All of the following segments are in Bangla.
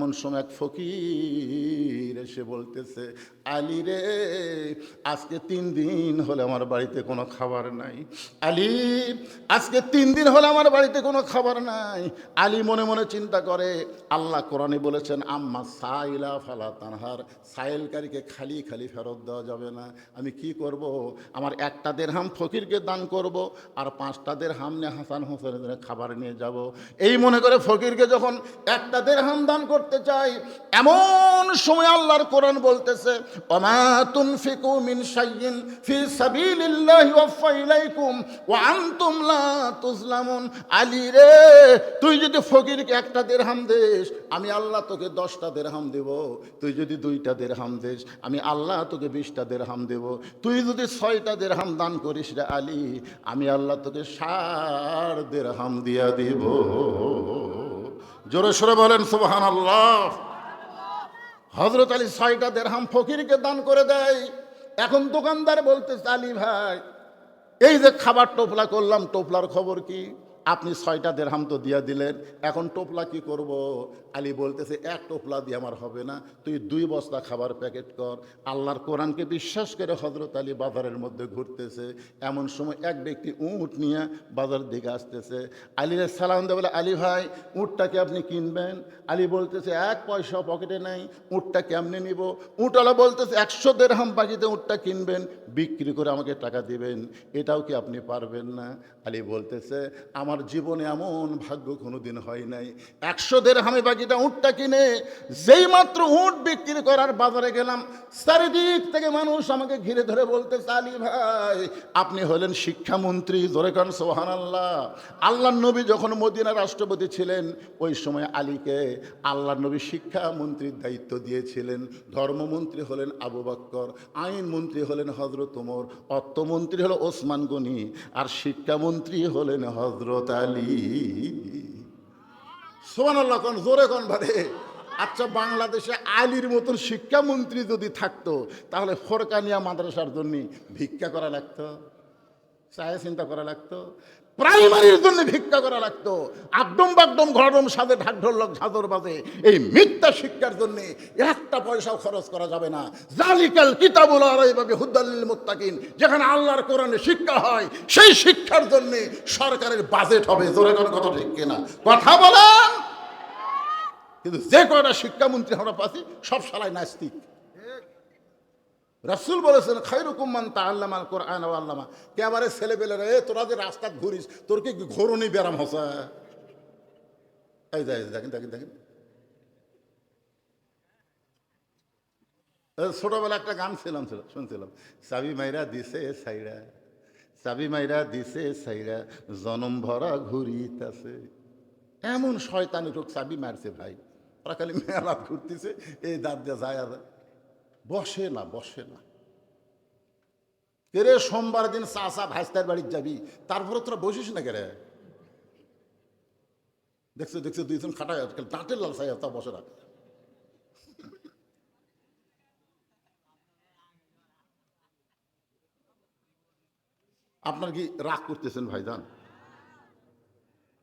এমন সময় এক ফকির এসে বলতেছে, আলী রে, আজকে 3 দিন হলে আমার বাড়িতে কোনো খাবার নাই। আলী, আজকে 3 দিন হলে আমার বাড়িতে কোনো খাবার নাই। আলী মনে মনে চিন্তা করে, আল্লাহ কোরআনে বলেছেন, আম্মা সাইলা ফালা তানহার, সাইলকারীকে খালি খালি ফেরত দেওয়া যাবে না। আমি কি করব? আমার 1টা দিরহাম ফকিরকে দান করব, আর 5টা দিরহাম নিয়ে হাসান হোসেনের জন্য খাবার নিয়ে যাব। এই মনে করে ফকিরকে যখন 1টা দিরহাম দান করতে চাই, এমন সময় আল্লাহর কোরআন বলতেছে, ওমা তুনফিকু মিন শাইইন ফি সাবিলিল্লাহি ওয়াফা ইলাইকুম ওয়া আনতুম লা তুজলামুন। আলী রে, তুই যদি ফকিরকে 1টা দিরহাম দিস, আমি আল্লাহ তোকে 10টা দিরহাম দেব। তুই যদি 2টা দিরহাম দিস, আমি আল্লাহ তোকে 20টা দিরহাম দেব। তুই যদি 6টা দিরহাম দান করিস রে আলী, আমি আল্লাহ তোকে 60 দিরহাম দিয়া দিব। জোরে সোরে বলেন সুবহানাল্লাহ। হযরত আলী 6টা দিরহাম ফকিরকে দান করে দেয়। এখন দোকানদার বলতেছে, আলী ভাই, এই যে খাবার টোপলা করলাম, টোপলার খবর কি? আপনি 6টা দিরহাম তো দিয়া দিলেন, এখন টোপলা কি করব? আলী বলতেছে, 1 টোপলা দিয়ে আমার হবে না, তুই 2 বস্তা খাবার প্যাকেট কর। আল্লাহর কোরআনকে বিশ্বাস করে হযরত আলী বাজারের মধ্যে ঘুরতেছে। এমন সময় এক ব্যক্তি উট নিয়ে বাজার দিকে আসতেছে। আলীর সালাম দিয়ে বলে, আলী ভাই, উটটাকে আপনি কিনবেন? আলী বলতেছে, 1 পয়সা পকেটে নাই, উটটা কেমনে নিব? উটওয়ালা বলতেছে, 100 দিরহাম বাকিতে উটটা কিনবেন, বিক্রি করে আমাকে টাকা দিবেন। এটাও কি আপনি পারবেন না? আলী বলতেছে, আমার জীবনে এমন ভাগ্য কোনোদিন হয় নাই। 100 দিরহামে বাকিটা উটটা কিনে যেই মাত্র উট বিক্রি করার বাজারে গেলাম, চারিদিক থেকে মানুষ আমাকে ঘিরে ধরে বলতেছে, আলী ভাই, আপনি হলেন শিক্ষামন্ত্রী। জোরে কান সুবহানাল্লাহ। আল্লাহর নবী যখন মদিনার রাষ্ট্রপতি ছিলেন, ওই সময় আলীকে আল্লাহর নবী শিক্ষামন্ত্রীর দায়িত্ব দিয়েছিলেন। ধর্মমন্ত্রী হলেন আবু বকর, আইনমন্ত্রী হলেন হযরত ওমর, অর্থমন্ত্রী হলো ওসমান গনি, আর শিক্ষামন্ত্রী হলেন হযরত আলী। সুবহানাল্লাহ কোন, জোরে কোন ভারে। আচ্ছা, বাংলাদেশে আলীর মতন শিক্ষামন্ত্রী যদি থাকতো, তাহলে ফরকানিয়া মাদ্রাসার জন্য ভিক্ষা করা লাগতো, চায় চিন্তা করা লাগতো, প্রাইমারির জন্য ভিক্ষা করা লাগতো, আকডম বাকডম ঘরম সাথে ঢাকঢোল লোক ঝাদর বাজে এই মিথ্যা শিক্ষার জন্য 1টা পয়সাও খরচ করা যাবে না। জালিকাল কিতাবুল আরাইবা হুদাল লিল মুত্তাকিন, যেখানে আল্লাহর কোরআনে শিক্ষা হয়, সেই শিক্ষার জন্য সরকারের বাজেট হবে। জোরে কোন কথা ঠিক কিনা? কথা বলেন। কিন্তু যে কয়টা শিক্ষামন্ত্রী আমরা পাচ্ছি, সব শালায় নাস্তিক। রাসূল বলেছেন, খায়রুকুম মান তাআল্লামাল কোরআন ওয়া আল্লামা। একেবারে ছেলেবেলেরা, তোরা যে রাস্তায় ঘুরিস, তোর কি ঘোরনি ব্যারাম হসা? এই দেখেন দেখেন দেখেন, ছোটবেলা একটা গান শুনছিলাম, চাবি মাইরা দিছে সাইরা, চাবি মাইরা দিছে সাইরা, জনম ভরা ঘুরিতাছে। এমন শয়তানি লোক চাবি মারছে ভাই, ওরা খালি মেলা ঘুরতেছে, এই দাঁত দিয়ে যায় আর বসে না, বসে না। কেরে সোমবার দিন চাচা ভাইস্তার বাড়ির যাবি, তারপরে তোরা বসিস না কেরে? দেখছো দেখছো, 2জন খাটায় দাঁতের লাল চাই, তা বসে না। আপনার কি রাগ করতেছেন ভাইজান?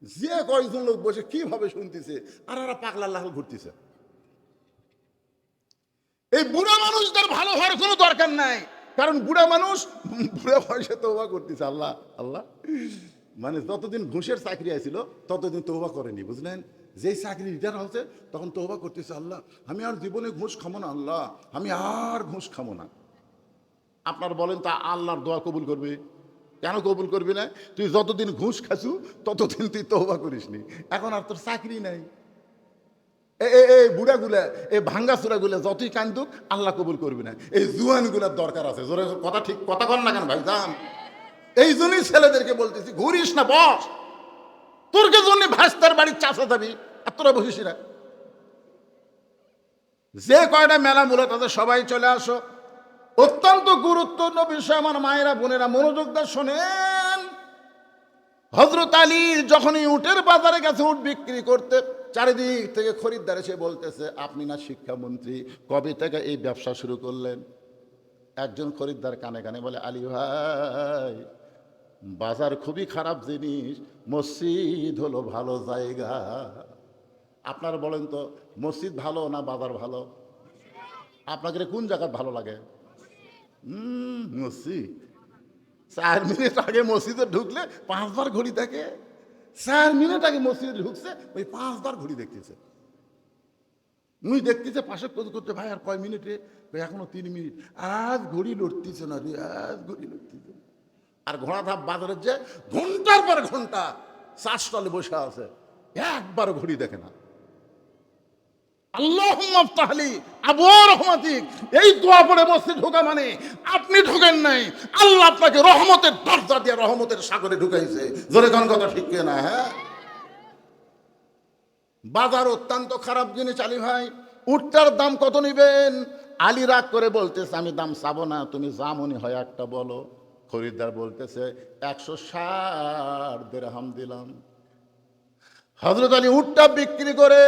যে কয়েকজন লোক বসে কিভাবে শুনতেছে, আর ওরা পাগলা লাল ঘুরতেছে। এই বুড়া মানুষদের ভালো হওয়ার কোনো দরকার নাই, কারণ বুড়া মানুষ বুড়া বয়সে তওবা করতেছে। আল্লাহ আল্লাহ, মানে যতদিন ঘুষের চাকরি আসছিল ততদিন তওবা করেনি, বুঝলেন? যেই চাকরি রিটায়ার হচ্ছে তখন তওবা করতেছে, আল্লাহ আমি আর জীবনে ঘুষ খাবো না, আল্লাহ আমি আর ঘুষ খাবো না। আপনার বলেন, তা আল্লাহর দোয়া কবুল করবে? কেন কবুল করবি না? তুই যতদিন ঘুষ খাসু ততদিন তুই তওবা করিসনি, এখন আর তোর চাকরি নাই। এই বুড়াগুলা, এই ভাঙ্গাচুরাগুলা যতই কান্দুক, আল্লাহ কবুল করবি না। এই জুয়ানগুলার দরকার আছে। জোরে কথা, ঠিক কথা কন না কেন ভাই যান? এই জন্যই ছেলেদেরকে বলতেছি, ঘুরিস না, বস। তোরকে জন্য ভাস্তার বাড়ির চাষা যাবি, আর তোরা বসিস না। যে কয়টা মেলা মূলত আছে সবাই চলে আসো। অত্যন্ত গুরুত্বপূর্ণ বিষয় আমার মায়েরা বোনেরা, মনোযোগ দিয়ে শোনেন। হযরত আলী যখনই উটের বাজারে গেছে উট বিক্রি করতে, চারিদিক থেকে খরিদ্দার এসে বলতেছে, আপনি না শিক্ষামন্ত্রী, কবে থেকে এই ব্যবসা শুরু করলেন? একজন খরিদ্দার কানে কানে বলে, আলী ভাই, বাজার খুবই খারাপ জিনিস, মসজিদ হলো ভালো জায়গা। আপনার বলেন তো, মসজিদ ভালো না বাজার ভালো? আপনাকে কোন জায়গা ভালো লাগে? মসজিদ। 4 মিনিট আগে মসজিদে ঢুকলে 5বার ঘড়ি দেখে। 4 মিনিট আগে মসজিদে ঢুকছে, ওই 5বার ঘড়ি দেখতেছে। মুই দেখতেছে পাশে করতে, ভাই আর কয় মিনিটে? এখনো 3 মিনিট। আজ ঘড়ি লড়তেছে না রে, আজ ঘড়ি লড়তেছে। আর ঘোড়া ধাপ বাজারের যে ঘন্টার পর ঘন্টা চা স্টলে বসে আছে, একবার ঘড়ি দেখে না। আল্লাহুম্মা আফতাহলি আবওয়াব রহমাতিক, এই দোয়া পড়ে মসজিদ ঢোকা মানে আপনি ঢোকেন নাই, আল্লাহ আপনাকে রহমতের দরজা দিয়ে রহমতের সাগরে ঢুকাইছে। জোরে কোন কথা ঠিক কিনা? হ্যাঁ, বাজার অত্যন্ত খারাপ জিনিস। আলী ভাই, উটটার দাম কত নিবেন? আলী রাগ করে বলতেছে, আমি দাম চাবো না, তুমি যা মনে হয় একটা বলো। খরিদ্দার বলতেছে 160 দিরহাম দিলাম। হযরত আলী উটটা বিক্রি করে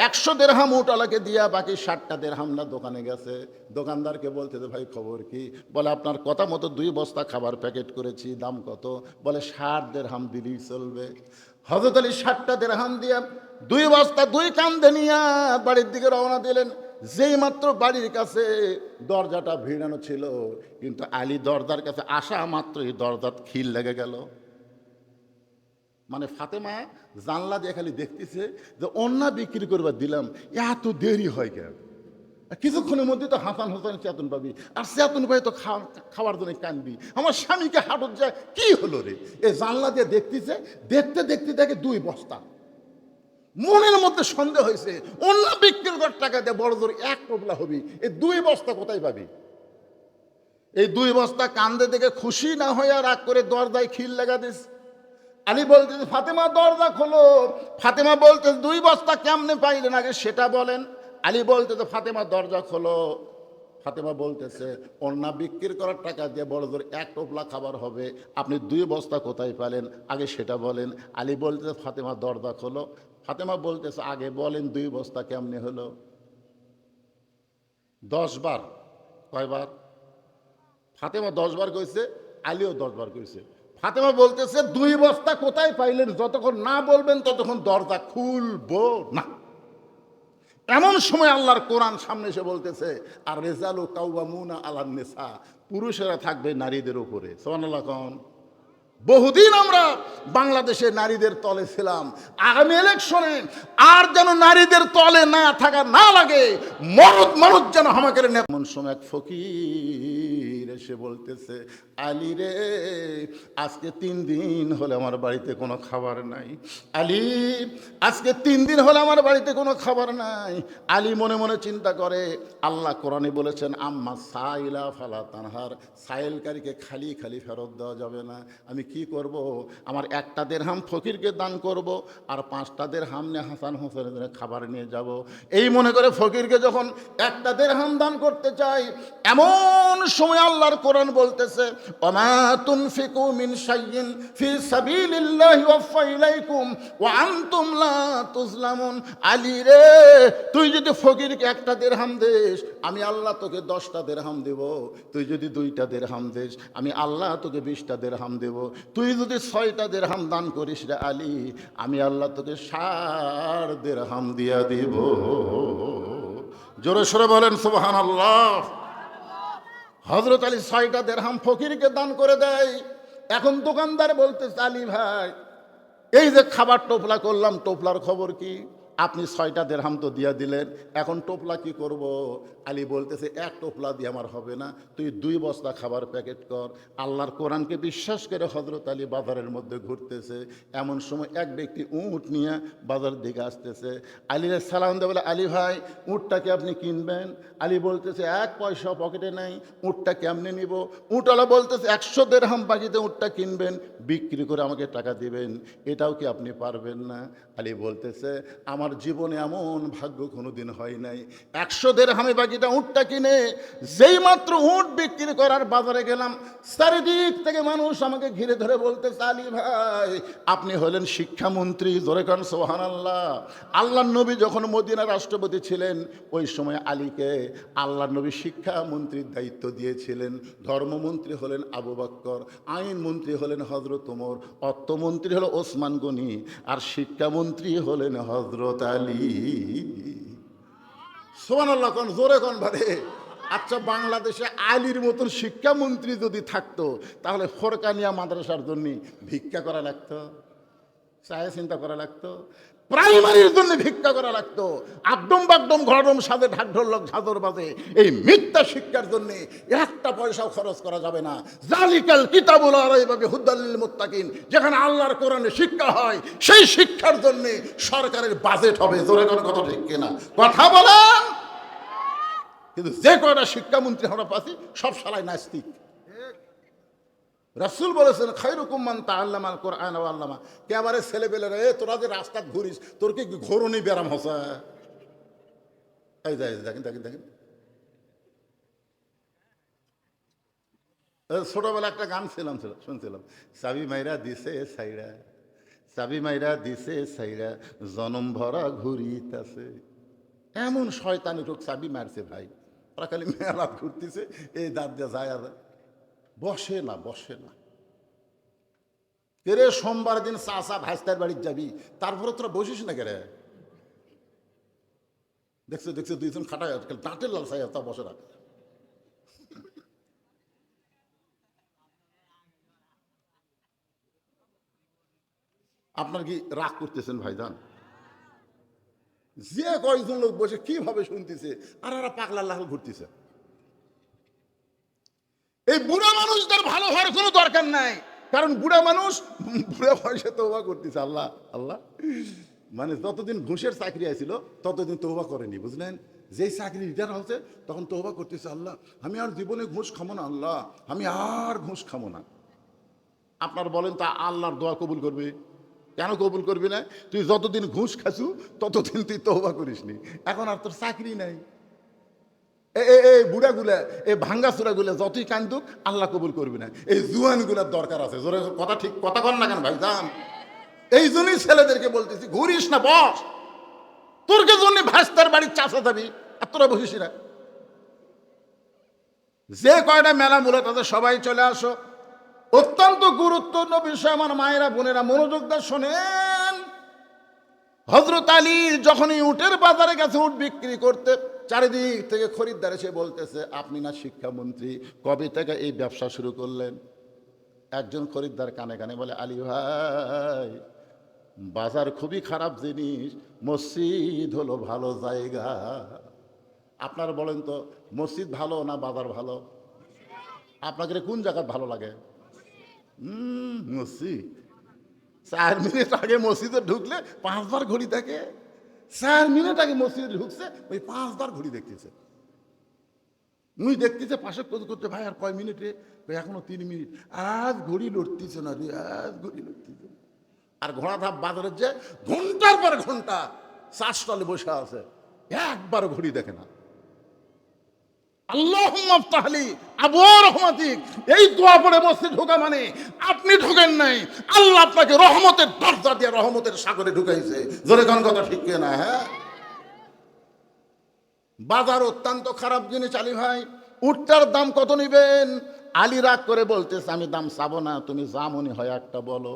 100 দিরহাম উটওয়ালাকে দিয়া বাকি 60টা দিরহাম না দোকানে গেছে। দোকানদারকে বলতেছে, ভাই খবর কি? বলে, আপনার কথা মতো 2 বস্তা খাবার প্যাকেট করেছি, দাম কত? বলে 60 দিরহাম দিলেই চলবে। হযরত আলী 60টা দিরহাম দিয়া 2 বস্তা 2 কাঁধে নিয়া বাড়ির দিকে রওনা দিলেন। যেই মাত্র বাড়ির কাছে দরজাটা ভিড়ানো ছিল, কিন্তু আলী দরজার কাছে আসা মাত্রই দরজাত খিল লেগে গেল। মানে ফাতেমা জানলা দিয়ে খালি দেখতেছে যে অন্যা বিক্রি করবার দিলাম, এত দেরি হয় কেন? কিছুক্ষণের মধ্যে তো হাসান হোসেন চেতন পাবি, আর চেতন পাই তো খাওয়ার জন্য কানবি। আমার স্বামীকে হাটত যায়, কি হলো রে? এ জানলা দিয়ে দেখতেছে, দেখতে দেখতে দেখে 2 বস্তা। মনের মধ্যে সন্দেহ হয়েছে, অন্য বিক্রি করার টাকা দিয়ে বড় জোর 1 টোপলা হবি, এই 2 বস্তা কোথায় পাবি? এই 2 বস্তা কান্দে দেখে খুশি না হয়ে রাগ করে দরজায় খিল লাগা দিস। আলী বলতেছে, ফাতেমা দরজা খোলো। ফাতেমা বলতেছে, 2 বস্তা কেমনে পাইলেন আগে সেটা বলেন। আলী বলতেছে, ফাতেমা দরজা খোলো। ফাতেমা বলতেছে, অন্যা বিক্রি করার টাকা দিয়ে বড় জোর 1 টোপলা খাবার হবে, আপনি 2 বস্তা কোথায় পেলেন আগে সেটা বলেন। আলী বলতেছে, ফাতেমা দরজা খোলো। ফাতেমা বলতেছে, আগে বলেন 2 বস্তা কেমনে হলো? 10 বার। কয়বার? ফাতেমা 10 বার কইছে, আলীও 10 বার কইছে। ফাতেমা বলতেছে, 2 বস্তা কোথায় পাইলেন যতক্ষণ না বলবেন ততক্ষণ দরজা খুলবো না। এমন সময় আল্লাহর কোরআন সামনে এসে বলতেছে, আর রেজালু কাওয়ামুনা আলান নিসা, পুরুষেরা থাকবে নারীদের উপরে। সুবহানাল্লাহ কোন। বহুদিন আমরা বাংলাদেশে নারীদের তলে ছিলাম, আগামী ইলেকশনে আর যেন নারীদের তলে না থাকা না লাগে, মরদ মানুষ যেন আমাকে। এমন সময় এক ফকির এসে বলতেছে, আলী রে, আজকে 3 দিন হলে আমার বাড়িতে কোনো খাবার নাই। আলী, আজকে 3 দিন হলে আমার বাড়িতে কোনো খাবার নাই। আলী মনে মনে চিন্তা করে, আল্লাহ কোরআনে বলেছেন, আম্মা সাইলা ফালা তানহার, সাইলকারীকে খালি খালি ফেরত দেওয়া যাবে না। আমি কি করব? আমার 1টা দিরহাম ফকিরকে দান করব, আর 5টা দিরহাম নিয়ে হাসান হোসেনের জন্য খাবার নিয়ে যাব। এই মনে করে ফকিরকে যখন 1টা দিরহাম দান করতে চাই, এমন সময় আল্লাহর কোরআন বলতেছে, ওমা তুনফিকু মিন শাইইন ফি সাবিলিল্লাহি ওয়াফা ইলাইকুম ওয়া আনতুম লা তুজলামুন। আলী রে, তুই যদি ফকিরকে 1টা দিরহাম দিস, আমি আল্লাহ তোকে 10টা দিরহাম দেব। তুই যদি 2টা দিরহাম দিস, আমি আল্লাহ তোকে 20টা দিরহাম দেব। তুই যদি 6টা দিরহাম দান করিস রে আলী, আমি আল্লাহ তোকে 60 দিরহাম দিয়া দিব। জোরে সরে বলেন সুবহানাল্লাহ। হযরত আলী 6টা দিরহাম ফকিরকে দান করে দেয়। এখন দোকানদার বলতেছে, আলী ভাই, এই যে খাবার টোপলা করলাম, টোপলার খবর কি? আপনি 6টা দিরহাম তো দিয়া দিলেন, এখন টোপলা কি করব? আলী বলতেছে, 1 টোপলা দিয়ে আমার হবে না, তুই 2 বস্তা খাবার প্যাকেট কর। আল্লাহর কোরআনকে বিশ্বাস করে হযরত আলী বাজারের মধ্যে ঘুরতেছে। এমন সময় এক ব্যক্তি উট নিয়ে বাজারের দিকে আসতেছে। আলীর সালাম দিয়ে বলে, আলী ভাই, উটটাকে আপনি কিনবেন? আলী বলতেছে, 1 পয়সা পকেটে নাই, উটটা কেমনে নিব? উটওয়ালা বলতেছে, 100 দিরহাম বাকিতে উটটা কিনবেন, বিক্রি করে আমাকে টাকা দিবেন, এটাও কি আপনি পারবেন না? আলী বলতেছে, আমার জীবনে এমন ভাগ্য কোনোদিন হয় নাই। 100 দিরহামে বাকিটা উটটা কিনে যেই মাত্র উট বিক্রি করার বাজারে গেলাম, চারিদিক থেকে মানুষ আমাকে ঘিরে ধরে বলতেছে, আলী ভাই, আপনি হলেন শিক্ষামন্ত্রী। জোরে কান সুবহানাল্লাহ। আল্লাহর নবী যখন মদিনার রাষ্ট্রপতি ছিলেন, ওই সময় আলীকে আল্লাহর নবী শিক্ষামন্ত্রীর দায়িত্ব দিয়েছিলেন। ধর্মমন্ত্রী হলেন আবু বকর, আইন মন্ত্রী হলেন হযরত ওমর, অর্থমন্ত্রী হলো ওসমান গনি, আর শিক্ষামন্ত্রী হলেন হযরত আলী। সুবহানাল্লাহ কোন, জোরে কোন ভারে। আচ্ছা, বাংলাদেশে আলীর মতন শিক্ষামন্ত্রী যদি থাকতো তাহলে ফরকানিয়া মাদ্রাসার জন্য ভিক্ষা করা লাগতো, চায় চিন্তা করা লাগতো, প্রাইমারির জন্য ভিক্ষা করা লাগতো, আকডম বাকডম ঘরডম সাথে ঢাক ঢোলক ঝাঁদর বাজে এই মিথ্যা শিক্ষার জন্য একটা পয়সাও খরচ করা যাবে না। জালিকাল কিতাবুল আরাইবা হুদাল লিল মুত্তাকিন, যেখানে আল্লাহর কোরআনে শিক্ষা হয় সেই শিক্ষার জন্য সরকারের বাজেট হবে। জোরে কোনো কথা ঠিক কিনা কথা বলেন। কিন্তু যে কয়টা শিক্ষামন্ত্রী আমরা পাচ্ছি সব শালায় নাস্তিক। রাসূল বলেছেন খায়রুকুম মান তাআল্লামাল কোরআন ওয়া আল্লামা। একেবারে ছেলেবেলেরা, তোরা যে রাস্তা ঘুরিস তোর কি ঘোরনি ব্যারাম হসা? এই দেখেন দেখেন দেখেন, ছোটবেলা একটা গান শুনছিলাম, চাবি মাইরা দিছে সাইরা, চাবি মাইরা দিছে সাইরা, জনম ভরা ঘুরিতাছে। এমন শয়তানি রোগ চাবি মারছে ভাই, ওরা খালি মেলা ঘুরতেছে, এই দাঁত দিয়ে যায় আর বসে না বসে না। কেরে সোমবার দিন চাচা ভাইস্তার বাড়ির যাবি, তারপরে তোরা বসিস না কেরে? দেখছো দেখছো দুইজন খাটায় দাঁতের লাল চাই, তা বসে না। আপনার কি রাগ করতেছেন ভাইজান? যে কয়েকজন লোক বসে কিভাবে শুনতেছে আর ওরা পাগলা লাল ঘুরতেছে। এই বুড়া মানুষদের ভালো হওয়ার কোনো দরকার নাই, কারণ বুড়া মানুষ বুড়া বয়সে তওবা করতেছে। আল্লাহ আল্লাহ, মানে যতদিন ঘুষের চাকরি আছিল ততদিন তওবা করেনি, বুঝলেন? যেই চাকরি রিটায়ার হচ্ছে তখন তওবা করতেছে, আল্লাহ আমি আর জীবনে ঘুষ খাবো না, আল্লাহ আমি আর ঘুষ খাবো না। আপনার বলেন তা আল্লাহর দোয়া কবুল করবে? কেন কবুল করবি না? তুই যতদিন ঘুষ খাসু ততদিন তুই তওবা করিসনি, এখন আর তোর চাকরি নাই। এই বুড়াগুলা, এই ভাঙ্গাচুরাগুলা যতই কান্দুক আল্লাহ কবুল করবি না। এই জুয়ানগুলার দরকার আছে। জোরে কথা ঠিক কথা কন না কেন ভাই যান? এই জন্যই ছেলেদেরকে বলতেছি ঘুরিস না, বস। তোরকে জন্য ভাস্তার বাড়ির চাষা যাবি আর তোরা বসিস না। যে কয়টা মেলা মূলত আছে সবাই চলে আসো। অত্যন্ত গুরুত্বপূর্ণ বিষয় আমার মায়েরা বোনেরা মনোযোগ দিয়ে শোনেন। হযরত আলী যখনই উটের বাজারে গেছে উট বিক্রি করতে, চারিদিক থেকে খরিদ্দার এসে বলতেছে আপনি না শিক্ষামন্ত্রী, কবে থেকে এই ব্যবসা শুরু করলেন? একজন খরিদ্দার কানে কানে বলে আলী ভাই, বাজার খুবই খারাপ জিনিস, মসজিদ হলো ভালো জায়গা। আপনারা বলেন তো মসজিদ ভালো না বাজার ভালো? আপনাকে কোন জায়গা ভালো লাগে? মসজিদ। 4 মিনিট আগে মসজিদে ঢুকলে 5 বার ঘড়ি দেখে, 4 মিনিট আগে মসজিদে ঢুকছে ওই 5 বার ঘড়ি দেখতেছে। মুই দেখতেছে পাশে করতে, ভাই আর কয় মিনিট রে? এখনো 3 মিনিট। আজ ঘড়ি লড়তেছে না রে, আজ ঘড়ি লড়তেছে। আর ঘোড়া ধাপ বাজারের যে ঘন্টার পর ঘন্টা চা স্টলে বসে আছে, একবার ঘড়ি দেখে না। আল্লাহুম্মা আফতাহলি আবওয়াব রহমাতিক, এই দোয়া পড়ে মসজিদ ঢোকা মানে আপনি ঢোকেন নাই, আল্লাহ আপনাকে রহমতের দরজা দিয়ে রহমতের সাগরে ঢুকাইছে। জোরে কোন কথা ঠিক কিনা? হ্যাঁ, বাজার অত্যন্ত খারাপ জিনিস। আলী ভাই উটটার দাম কত নিবেন? আলী রাগ করে বলতেছে আমি দাম চাবো না, তুমি যা মনে হয় একটা বলো।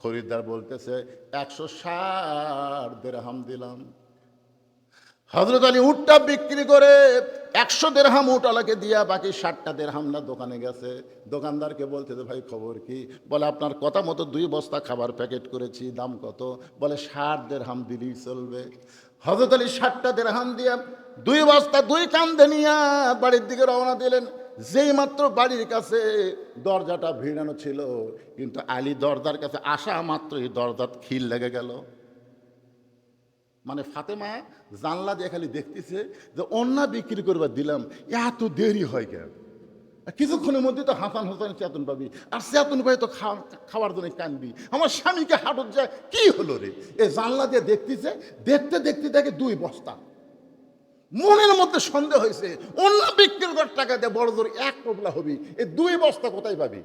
খরিদ্দার বলতেছে 160 দিরহাম দিলাম। হযরত আলী উটটা বিক্রি করে 100 দিরহাম উটওয়ালাকে দিয়া বাকি 60টা দিরহাম না দোকানে গেছে। দোকানদারকে বলতেছে ভাই খবর কি? বলে আপনার কথা মতো 2 বস্তা খাবার প্যাকেট করেছি, দাম কত? বলে 60 দিরহাম দিলেই চলবে। হযরত আলী 60টা দিরহাম দিয়া 2 বস্তা 2 কাঁধে নিয়ে বাড়ির দিকে রওনা দিলেন। যেই মাত্র বাড়ির কাছে দরজাটা ভিড়ানো ছিল, কিন্তু আলী দরজার কাছে আসা মাত্রই দরজাত খিল লেগে গেল। মানে ফাতেমা জানলা দিয়ে খালি দেখতেছে যে অন্যা বিক্রি করবার দিলাম, এত দেরি হয় কেন? কিছুক্ষণের মধ্যে তো হাসান হোসেন চেতন পাবি, আর চেতন পাই তো খাওয়ার জন্য কানবি। আমার স্বামীকে হাটত যায় কি হলো রে? এ জানলা দিয়ে দেখতেছে, দেখতে দেখতে দেখে 2 বস্তা। মনের মধ্যে সন্দেহ হয়েছে, অন্য বিক্রি করার টাকা দিয়ে বড় জোর 1 টোপলা হবি, এই 2 বস্তা কোথায় পাবি?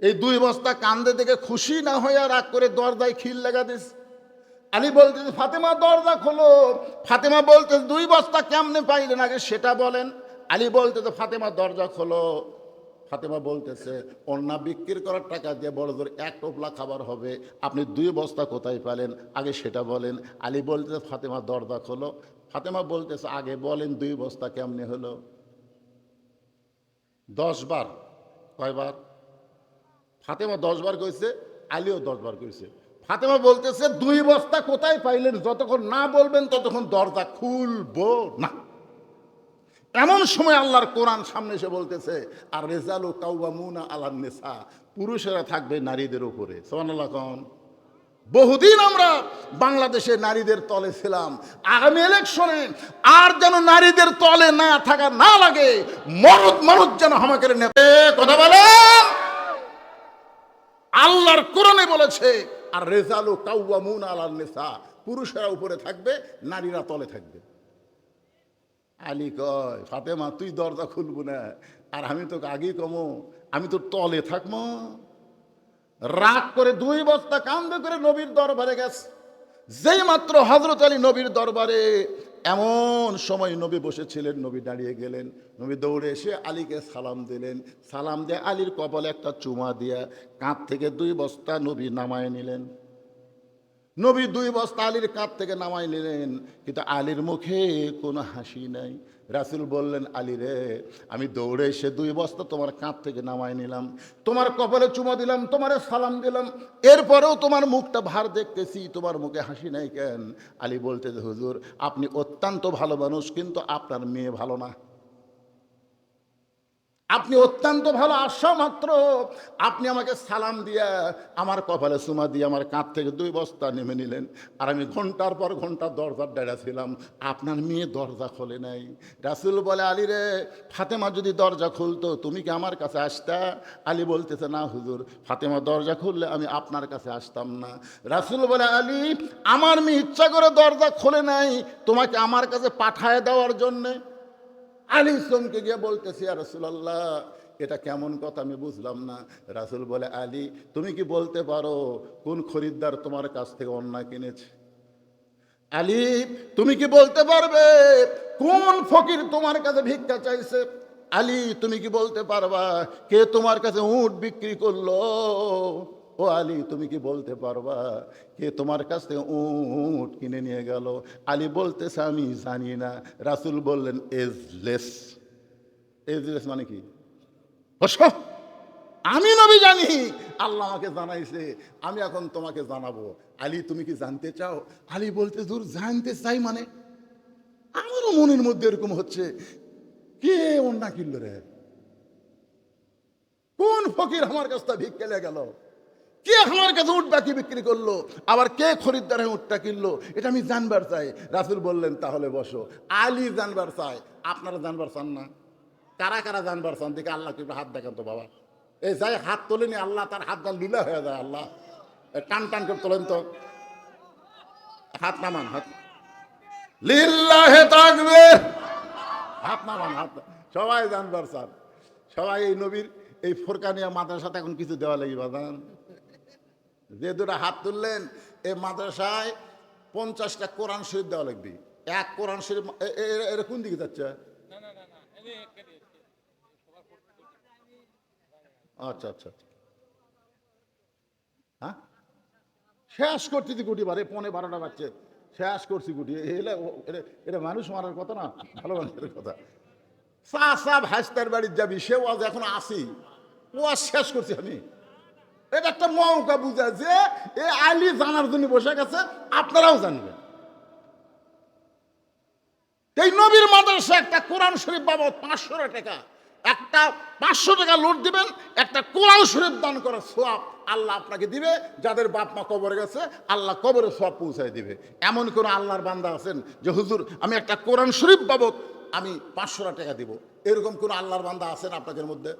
এই 2 বস্তা কান্দে দেখে খুশি না হয়ে রাগ করে দরজায় খিল লাগা দিস। আলী বলতেছে ফাতেমা দরজা খোলো। ফাতেমা বলতেছে 2 বস্তা কেমনে পাইলেন আগে সেটা বলেন। আলী বলতেছে ফাতেমা দরজা খোলো। ফাতেমা বলতেছে অন্যা বিক্রি করার টাকা দিয়ে বড় জোর 1 টোপলা খাবার হবে, আপনি 2 বস্তা কোথায় পেলেন আগে সেটা বলেন। আলী বলতেছে ফাতেমা দরজা খোলো। ফাতেমা বলতেছে, আগে বলেন 2 বস্তা কেমনে হলো? 10 বার। কয়বার? ফাতেমা 10 বার কইছে, আলীও 10 বার কইছে। ফাতেমা বলতেছে, 2 বস্তা কোথায় পাইলেন? যতক্ষণ না বলবেন ততক্ষণ দরজা খুলবো না। এমন সময় আল্লাহর কোরআন সামনে এসে বলতেছে, আর রেজালু কাওয়ামুনা আলান নিসা, পুরুষেরা থাকবে নারীদের উপরে। সুবহানাল্লাহ কোন। বহুদিন আমরা বাংলাদেশে নারীদের তলে ছিলাম, আগামী ইলেকশনে আর যেন নারীদের তলে না থাকা না লাগে, মরদ মরদ যেন আমাকে নেবে। কথা বলেন। আল্লাহর কোরআনে বলেছে, আর রেজালু কাওয়ামুনা আলান নিসা, পুরুষেরা উপরে থাকবে, নারীরা তলে থাকবে। আলী কয়, ফাতেমা তুই দরজা খুলবো না, আর আমি তোকে আগেই কমো, আমি তো তলে থাকবো। রাগ করে 2 বস্তা কান্দে করে নবীর দরবারে গেছে। যেই মাত্র হযরত আলী নবীর দরবারে, এমন সময় নবী বসেছিলেন, নবী দাঁড়িয়ে গেলেন। নবী দৌড়ে এসে আলীকে সালাম দিলেন। সালাম দিয়ে আলীর কপালে একটা চুমা দিয়া কাঁধ থেকে 2 বস্তা নবী নামায় নিলেন। নবী 2 বস্তা আলীর কাঁধ থেকে নামাই নিলেন, কিন্তু আলীর মুখে কোনো হাসি নাই। রাসূল বললেন, আলী রে, আমি দৌড়ে এসে 2 বস্তা তোমার কাঁধ থেকে নামাই নিলাম, তোমার কপালে চুমা দিলাম, তোমারে সালাম দিলাম, এরপরেও তোমার মুখটা ভার দেখতেছি, তোমার মুখে হাসি নাই কেন? আলী বলতে, হুজুর আপনি অত্যন্ত ভালো মানুষ, কিন্তু আপনার মেয়ে ভালো না। আপনি অত্যন্ত ভালো, আসা মাত্র আপনি আমাকে সালাম দিয়া আমার কপালে চুমা দিয়ে আমার কাঁধ থেকে 2 বস্তা নেমে নিলেন, আর আমি ঘন্টার পর ঘন্টা দরজার ডেড়া ছিলাম, আপনার মেয়ে দরজা খোলে নাই। রাসূল বলে, আলী রে, ফাতেমা যদি দরজা খুলতো তুমি কি আমার কাছে আসতা? আলী বলতেছে, না হুজুর, ফাতেমা দরজা খুললে আমি আপনার কাছে আসতাম না। রাসূল বলে, আলী, আমার মেয়ে ইচ্ছা করে দরজা খোলে নাই তোমাকে আমার কাছে পাঠায় দেওয়ার জন্যে। আলী চমকে গিয়ে বলতেছি, ইয়া রাসূলুল্লাহ, এটা কেমন কথা আমি বুঝলাম না। রাসূল বলে, আলী, তুমি কি বলতে পারো কোন খরিদ্দার তোমার কাছ থেকে অন্যায় কিনেছে? আলী, তুমি কি বলতে পারবে কোন ফকির তোমার কাছে ভিক্ষা চাইছে? আলী, তুমি কি বলতে পারবা কে তোমার কাছে উট বিক্রি করলো? ও আলী, তুমি কি বলতে পারবা কে তোমার কাছ থেকে উট কিনে নিয়ে গেল? আলী বলতেছে, আমি জানি না। রাসূল বললেন, এজলেস। এজলেস মানে কি? বসো। আমি নবী জানি, আল্লাহ আমাকে জানাইছে, আমি এখন তোমাকে জানাবো। আলী, তুমি কি জানতে চাও? আলী বলতে, দূর, জানতে চাই মানে? আমারও মনের মধ্যে এরকম হচ্ছে, কে অন্যা কিনলো রে? কোন ফকির আমার কাছটা ভিক্ষা লেগে গেল? কে আমার কাছে উট বাকি বিক্রি করলো? আবার কে খরিদ্দার হয়ে উটটা কিনলো? এটা আমি জানবার চাই। রাসূল বললেন, তাহলে বসো। আলী জানবার চাই, আপনারা জানবার চান না? কারা কারা জানবার চান? দেখে আল্লাহকে একটু হাত দেখান তো বাবা। এই যাই হাত তোলেনি, আল্লাহ তার হাত গাল লীলা হয়ে যায়। আল্লাহ টান টান করে তোলেন তো, হাত নামান, হাত লিল্লাহে তাকবীর, হাত নামান, হাত। সবাই জানবার চান, সবাই এই নবীর এই ফোরকানিয়া মাদ্রাসাতে এখন কিছু দেওয়া লাগবে বাজান। যে 2টা হাত তুললেন, এই মাদ্রাসায় 50টা কোরআন শরীফ দেওয়া লাগবে। এক কোরআন শরীফ, এরা কোন দিকে যাচ্ছে? আচ্ছা আচ্ছা, হ্যাঁ, শেষ করতেছি গুটি বারে, 11:30 বাজছে, শেষ করছি গুটি। এটা মানুষ মারার কথা না, ভালো মানুষের কথা। চাচা ভাইস্তার বাড়ির যাবি, সেও আজ এখন আসি, ও আজ শেষ করছি আমি। এটা একটা মৌকা বুঝা যে এ আলী জানার জন্য বসে গেছে, আপনারাও জানবেন। এই নবীর মাদ্রাসা একটা কোরআন শরীফ বাবদ 500 টাকা, একটা 500 টাকা লোড দিবেন, একটা কোরআন শরীফ দান করার সওয়াব আল্লাহ আপনাকে দিবে। যাদের বাপ মা কবরে গেছে, আল্লাহ কবরে সওয়াব পৌঁছায় দিবে। এমন কোন আল্লাহর বান্দা আছেন যে হুজুর আমি একটা কোরআন শরীফ বাবদ আমি 500 টাকা দিব? এরকম কোন আল্লাহর বান্দা আছেন আপনাদের মধ্যে?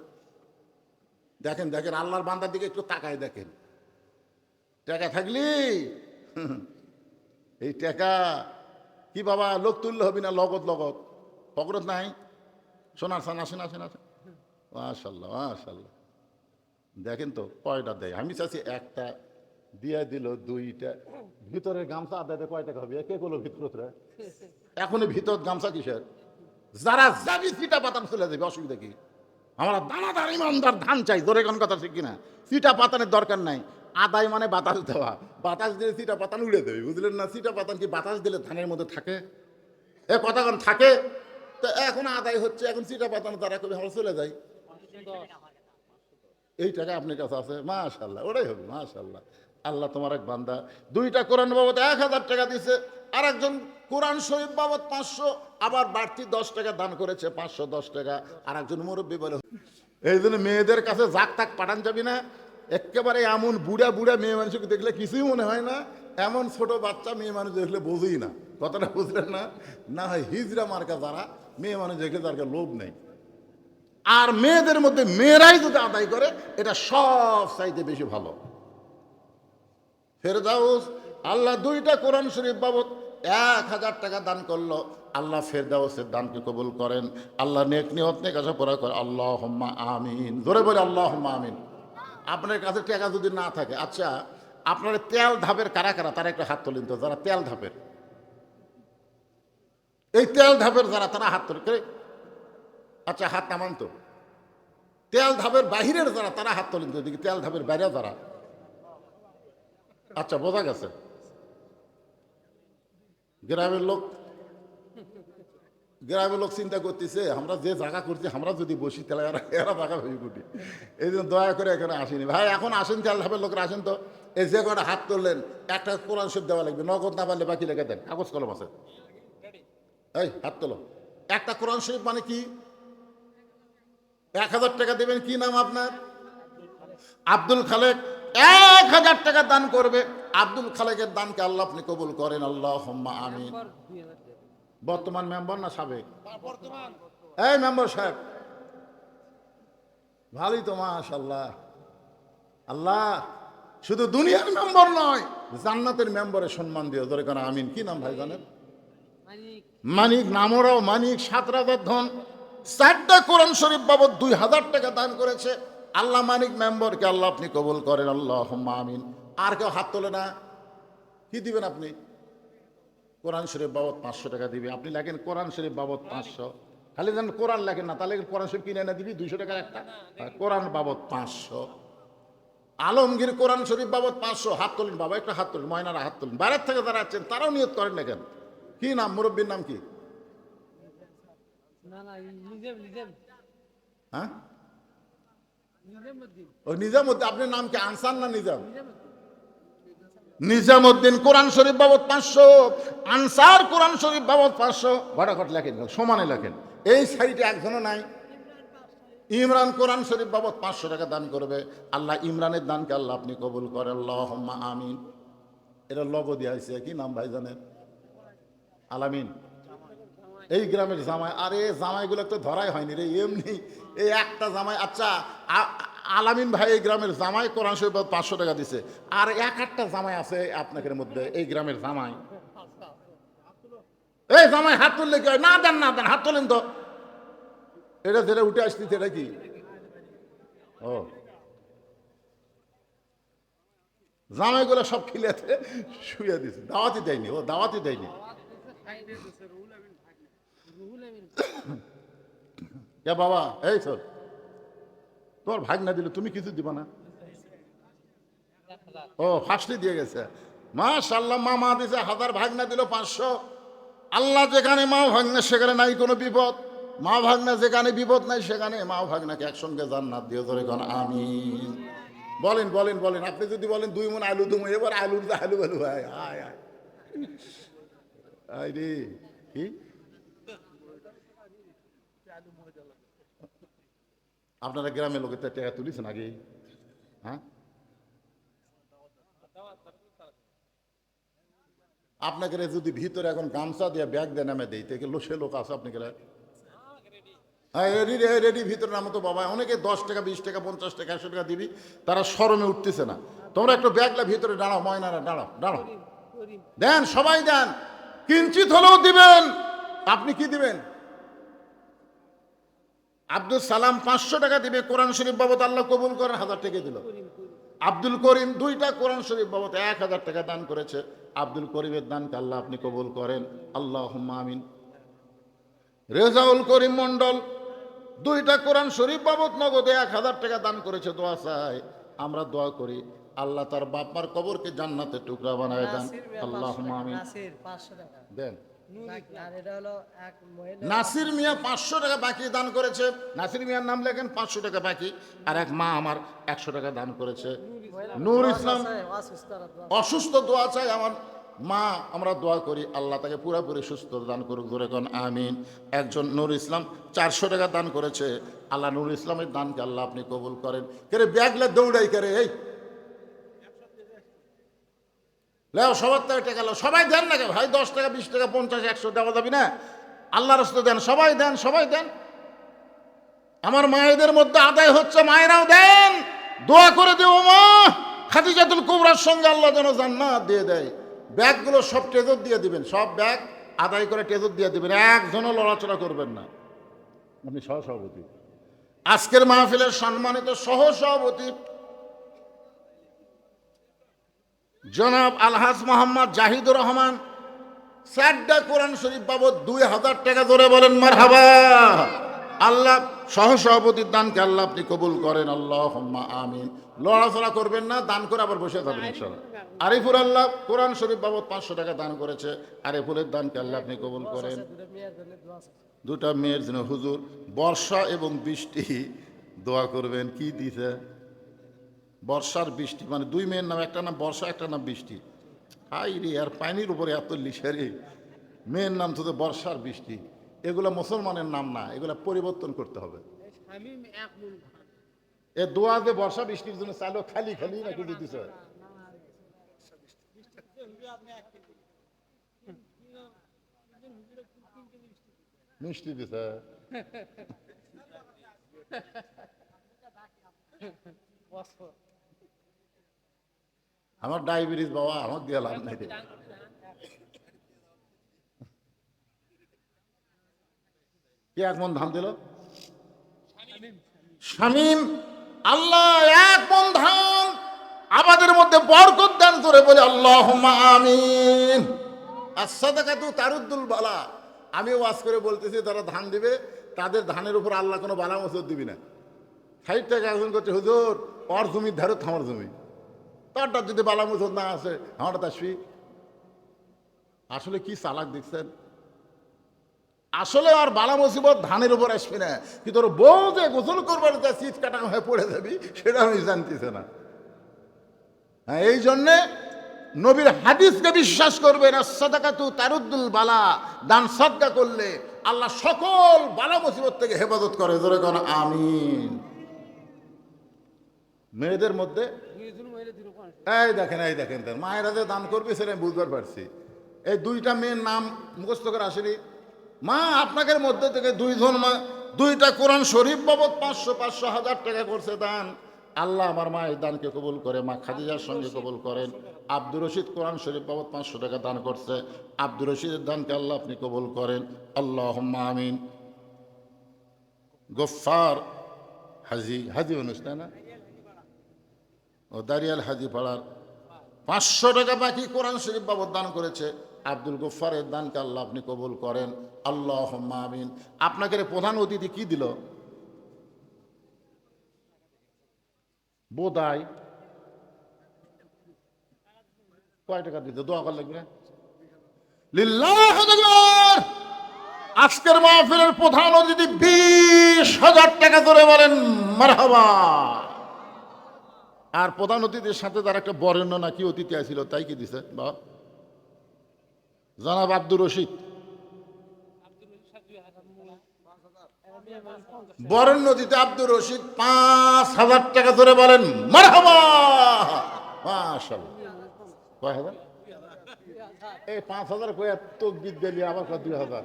দেখেন দেখেন, আল্লাহর বান্দার দিকে একটু তাকায় দেখেন। টাকা থাকলি এই টাকা কি বাবা লোক তুললে হবি না? লগত লগত পকরত নাই, সোনার সান আসেন আসেন আসেন। মাশাল্লাহ মাশাল্লাহ, দেখেন তো কয়টা দেয়। আমি চাচ্ছি একটা দিয়ে দিল, 2টা। ভিতরের গামছা আদায় কয় টাকা হবে? কে করলো ভিতরে? এখনই ভিতর গামছা কিসের? যারা যাবি চিটা পাতান চলে যাবে, অসুবিধা কি? আমরা দানাদার ইমানদার ধান চাই, জোরে কোন কথা ঠিক কিনা? চিটা পাতানের দরকার নাই। আদায় মানে বাতাস দেওয়া, বাতাস দিলে চিটা পাতান উড়ে দেবে, বুঝলেন না? চিটা পাতান কি বাতাস দিলে ধানের মধ্যে থাকে? এ কথাক্ষণ থাকে তো এখন আদায় হচ্ছে, এখন চিটা পাতানো তারা কবি আমরা চলে যাই। এই টাকা আপনার কাছে আছে, মাশাআল্লাহ, ওটাই হবে, মাশাআল্লাহ। আল্লাহ তোমার এক বান্দা 2টা কোরআন বাবদ 1000 টাকা দিছে, আর একজন কোরআন শরীফ বাবদ 500, আবার বাড়তি 10 টাকা দান করেছে, 510 টাকা। আর একজন মুরব্বী বলে, এই জন্য মেয়েদের কাছে জাক তাক পাঠান যাবি না। একেবারে এমন বুড়া বুড়া মেয়ে মানুষকে দেখলে কিছুই মনে হয় না, এমন ছোট বাচ্চা মেয়ে মানুষ দেখলে বোঝেই না। কথাটা বুঝলেন না? না হয় হিজড়া মার্কা যারা মেয়ে মানুষ দেখলে তার লোভ নেই। আর মেয়েদের মধ্যে মেয়েরাই যদি আদায় করে, এটা সব চাইতে বেশি ভালো। ফেরদাউস আল্লাহ 2টা কোরআন শরীফ বাবদ 1000 টাকা দান করলো। আল্লাহ ফেরদাউসের দানকে কবুল করেন। আল্লাহ নেক নিয়ত নেক আশা পুরা করে। আল্লাহুম্মা আমিন। জোরে বলে আল্লাহুম্মা আমিন। আপনার কাছে টাকা যদি না থাকে, আচ্ছা আপনার তেল ধাপের কারা কারা, তারা একটা হাত তোলেন তো, যারা তেল ধাপের, এই তেল ধাপের যারা, তারা হাত তোলে। আচ্ছা হাত নামান তো। তেল ধাপের বাহিরের যারা, তারা হাত তোলেন তো এদিকে। তেল ধাপের বাইরে যারা, আচ্ছা বোঝা গেছে। গ্রামের লোক চিন্তা করতেছে, আমরা যে জায়গা করছি, আমরা যদি বসি তাহলে এরা জায়গা ভেবে কুটি। এই জন্য দয়া করে এখানে আসেনি ভাই। এখন আসেন, তেল ধাপের লোকরা আসেন তো। এই যে কটা হাত তুললেন, একটা কোরআন শরীফ দেওয়া লাগবে, নগদ না পারলে বাকি লেগে দেন, কাগজ কলম আছে। এই হাত তোলো। একটা কোরআন শরীফ মানে কি? 1000 টাকা দেবেন। কি নাম আপনার? আব্দুল খালেক। 1000 টাকা দান করবে। আব্দুল খালেকের দানকে আল্লাহ আপনি কবুল করেন। আল্লাহুম্মা আমিন। বর্তমান মেম্বার না সাবেক? এই মেম্বার সাহেব, ভালোই তো, মাশাআল্লাহ। আল্লাহ শুধু দুনিয়ার মেম্বার নয়, জান্নাতের মেম্বারের সম্মান দিও। ধরে কেন আমিন। কি নাম ভাই জানেন? মানিক। নামরাও মানিক। 7 রাজার ধন। 4টা কোরআন শরীফ বাবদ 2000 টাকা দান করেছে। আল্লাহ মানিক মেম্বারকে আল্লাহ আপনি কবুল করেন। আল্লাহুম্মা আমিন। আর কেউ হাত তোলে না? কি দিবেন আপনি? কোরআন শরীফ বাবদ 500 টাকা দিবে। আপনি লেখেন কোরআন শরীফ বাবদ 500। খালি যেন কোরআন লেখেন না, তাহলে কোরআন শরীফ কিনে এনে দিবি 200 টাকার একটা। কোরআন বাবদ 500। আলমগীর কোরআন শরীফ বাবদ 500। হাত তোলেন বাবা, একটা হাত তোলেন। ময়নারা হাত তোলেন। বাইরের থেকে যারা আছেন তারাও নিয়ত করেন না কেন? কি নাম? মুরব্বীর নাম কি? হ্যাঁ, ও নিজামুদ্দিন। আপনার নাম কি আনসার না নিজাম? নিজামুদ্দিন কোরআন শরীফ বাবদ 500। আনসার কোরআন শরীফ বাবদ 500। ঘটাঘট লেখেন, সমানে লেখেন। এই সাইডে একজনও নাই। ইমরান কোরআন শরীফ বাবদ 500 টাকা দান করবে। আল্লাহ ইমরানের দানকে আল্লাহ আপনি কবুল করেন। আল্লাহুম্মা আমিন। এটা লব দিয়া হয়েছে। কি নাম ভাই জানেন? আলামিন। এই গ্রামের জামাই। আরে জামাইগুলো তো ধরাই হয়নি রে, এমনি এই একটা জামাই। আচ্ছা আলামিন ভাই এই গ্রামের জামাই কোরআন শরীফ 500 টাকা দিছে। আর একটা জামাই আছে আপনাদের মধ্যে, এই গ্রামের জামাই। এই জামাই হাত তুললে কি হয়? না দেন, না দেন, হাত তোলেন তো। এটা যেটা উঠে আসতেছে, এটা কি? ও জামাইগুলো সব খিলেতে শুয়ে দিছে। দাওয়াতি দেয়নি, ও দাওয়াতি দেয়নি। বাবা এই তোর তোর ভাগ না দিলে তুমি কিছু দিবা না? ও ফার্স্টে দিয়ে গেছে। মাশাআল্লাহ। মামা দিছে 1000, ভাগ না দিল 500। আল্লাহ যেখানে মা ভাগনা সেখানে নাই কোনো বিপদ। মা ভাগনা যেখানে বিপদ নাই, সেখানে মা ভাগনাকে একসঙ্গে জান্নাত দিও। ধরে কোন আমিন। বলেন বলেন বলেন। আপনি যদি বলেন 2 মণ আলু দুমো, এবার আলু আলু ভাই। আয় আয় আয় রে। কি আপনারা গ্রামের লোকের টাকা তুলিছেন আগে? হ্যাঁ, আপনাকে যদি ভিতরে এখন গামছা দিয়ে ব্যাগ দিয়ে নামে দেয়, সে লোক আছে আপনাকে? হ্যাঁ রেডি রেডি, ভিতরে নামো তো বাবা। অনেকে 10 টাকা 20 টাকা 50 টাকা 100 টাকা দিবি, তারা শরমে উঠতেছে না। তোমরা একটু ব্যাগলা ভিতরে দাঁড়াও। ময়নারা দাঁড়াও, দাঁড়াও। দেন, সবাই দেন। কিঞ্চিত হলেও দিবেন। আপনি কি দিবেন? আব্দুল সালাম 500 টাকা দিবে কোরআন শরীফ বাবদ। আল্লাহ কবুল করেন। 1000 টাকা দিল। আব্দুল করিম 2টা কোরআন শরীফ বাবদ 1000 টাকা দান করেছে। আব্দুল করিমের দানকে আল্লাহ আপনি কবুল করেন। আল্লাহুম্মা আমিন। রেজাউল করিম মন্ডল 2টা কোরআন শরীফ বাবদ নগদে 1000 টাকা দান করেছে। দোয়া চাই, আমরা দোয়া করি আল্লাহ তার বাপ মার কবরকে জান্নাতের টুকরা বানায় দেন। আল্লাহুম্মা আমিন। দেন। আর এটা হলো এক মহিলা নাসির মিয়া 500 টাকা বাকি দান করেছে। নাসির মিয়ার নাম লেখেন, 500 টাকা বাকি। আর এক মা আমার 100 টাকা দান করেছে। নূর ইসলাম অসুস্থ, দোয়া চাই আমার মা, আমরা দোয়া করি আল্লাহ তাকে পুরোপুরি সুস্থ দান করুক, ধরে কোন আমিন। একজন নূর ইসলাম 400 টাকা দান করেছে। আল্লাহ নূর ইসলামের দানকে আল্লাহ আপনি কবুল করেন। কেরে ব্যাগলে দৌড়াই করে, এই লেও সবার থেকে টাকা লো, সবাই দেন না ভাই, 10 টাকা 20 টাকা 50 100 দেওয়া যাবি না? আল্লাহর রাস্তায় দেন, সবাই দেন, সবাই দেন। আমার মায়েদের মধ্যে আদায় হচ্ছে, মায়েরাও দেন। দোয়া করে দেবো মা খাদিজাতুল কুবরার সঙ্গে আল্লাহ যেন জান্নাত দিয়ে দেয়। ব্যাগগুলো সব টেজর দিয়ে দিবেন, সব ব্যাগ আদায় করে টেজর দিয়ে দিবেন, একজনও লড়াচড়া করবেন না। আপনি সহসভাপতি, আজকের মাহফিলের সম্মানিত সহসভাপতি জনাব আলহাজ মোহাম্মদ জাহিদুর রহমান, চারটা কোরআন শরীফ বাবদ 2000 টাকা ধরে বলেন মারহাবা। আল্লাহ সহসভাপতির দানকে আল্লাহ আপনি কবুল করেন, আল্লাহুম্মা আমিন। লড়াচড়া করবেন না, দান করে আবার বসে থাকবেন ইনশাআল্লাহ। আরিফুর আল্লাহ কোরআন শরীফ বাবদ 500 টাকা দান করেছে। আরিফুলের দানকে আল্লাহ আপনি কবুল করেন। দুটা মেয়ের জন্য হুজুর বর্ষা এবং বৃষ্টি দোয়া করবেন। কি দিছে? বর্ষার বৃষ্টি, মানে দুই মেয়ের নাম, একটা নাম বর্ষা, একটা নাম বৃষ্টি। হাই রে, আর পানির উপরে এত লিশারি, মেয়ের নাম তো বর্ষার বৃষ্টি। এগুলা মুসলমানের নাম না, এগুলা পরিবর্তন করতে হবে। এ দোয়া যে বর্ষা বৃষ্টির জন্য চাইলো, খালি খালি না কিছু দিছে? মিষ্টি দিছে। আমার ডায়াবেটিস বাবা, আমার দিয়ে লাভ নাই। কে এক মন ধান দিল? শামীম, আল্লাহ এক মন ধান আমাদের মধ্যে বরকত দান করে বলে আল্লাহুম্মা আমিন। as-সাদাকাতু তারুদ্দুল বালা। আমি ওয়াজ করে বলতেছি, যারা ধান দিবে তাদের ধানের উপর আল্লাহ কোনো বালা মুসিবত দিবি না। 60 টাকা একজন করছে, হুজুর ওর জমির ধারে আমার জমি, তারটা যদি বালা মুসিবত না আসে আমার আসবি। আসলে কি চালাক দেখছেন? আসলে আর বালা মুসিবত ধানের উপর আসবে না, কিন্তু ওর বউ যে গোসল করবার যা শীত কাটা হয়ে পড়ে যাবি সেটা আমি জানতেছে না। হ্যাঁ, এই জন্যে নবীর হাদিসকে বিশ্বাস করবেন, as-সাদাকাতু তারুদ্দুল বালা। দান সদকা করলে আল্লাহ সকল বালা মুসিবত থেকে হেফাজত করে, জোরে কোন আমিন। মেয়েদের মধ্যে এই দেখেন, এই দেখেন, মায়েরা যে দান করবে সেটা আমি বুঝবার পারছি। এই দুইটা মেয়ের নাম মুখস্থ করে আসেনি। মা আপনাদের মধ্যে থেকে দুইজন মা দুইটা কোরআন শরীফ বাবদ 500 500 1000 টাকা করছে দান। আল্লাহ আমার মায়ের দানকে কবুল করে, মা খাদিজার সঙ্গে কবুল করেন। আব্দুর রশিদ কোরআন শরীফ বাবদ 500 টাকা দান করছে। আব্দুর রশিদের দানকে আল্লাহ আপনি কবুল করেন, আল্লাহুম্মা আমিন। গফফার হাজি, হাজি মানুষ তাই না, ও দারিয়াল হাজি পাড়ার 500 টাকা বাকি কোরআন শরীফ বাবদ দান করেছে। আব্দুল গফফারের দানকে আল্লাহ আপনি কবুল করেন, আল্লাহুম্মা আমিন। আপনাকে প্রধান অতিথি কি দিল? বোধাই কয় টাকা দিতে? দোয়া করা লাগবে না? লিল্লাহু আকবার। আজকের মাহফিলের প্রধান অতিথি 20,000 টাকা ধরে বলেন মারহাবা। আর প্রধান অতিথির সাথে তার একটা বরেণ্য নাকি অতিথি আসছিল, তাই কি দিছে? বা জনাব আব্দুর রশিদ, বরেণ্য অতিথি আব্দুর রশিদ 5,000 টাকা ধরে বলেন মারহাবা। মাশাআল্লাহ। কয় হাজার? এই 5,000 কয়ে তকবীর দিলি, আবার 2,000।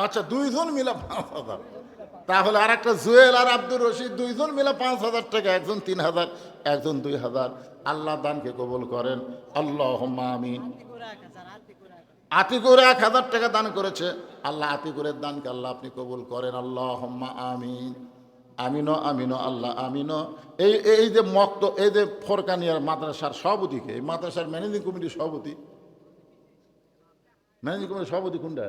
আচ্ছা, দুইজন মিলে 5,000। তাহলে আর একটা জুয়েল আর আব্দুর রশিদ দুইজন মিলে 5,000 টাকা, একজন 3,000, একজন 2,000। আল্লাহ দানকে কবুল করেন, আল্লাহুম্মা আমিন। আতিকুর 1,000 টাকা দান করেছে। আল্লাহ আতিকুরের দানকে আল্লাহ আপনি কবুল করেন, আল্লাহুম্মা আমিন। আমিনো আমিনো আল্লাহ আমিনো। এই এই যে মক্ত, এই যে ফরকানিয়ার মাদ্রাসার সভাপতিকে, এই মাদ্রাসার ম্যানেজিং কমিটির সভাপতি, ম্যানেজিং কমিটির সভাপতি কোনটা?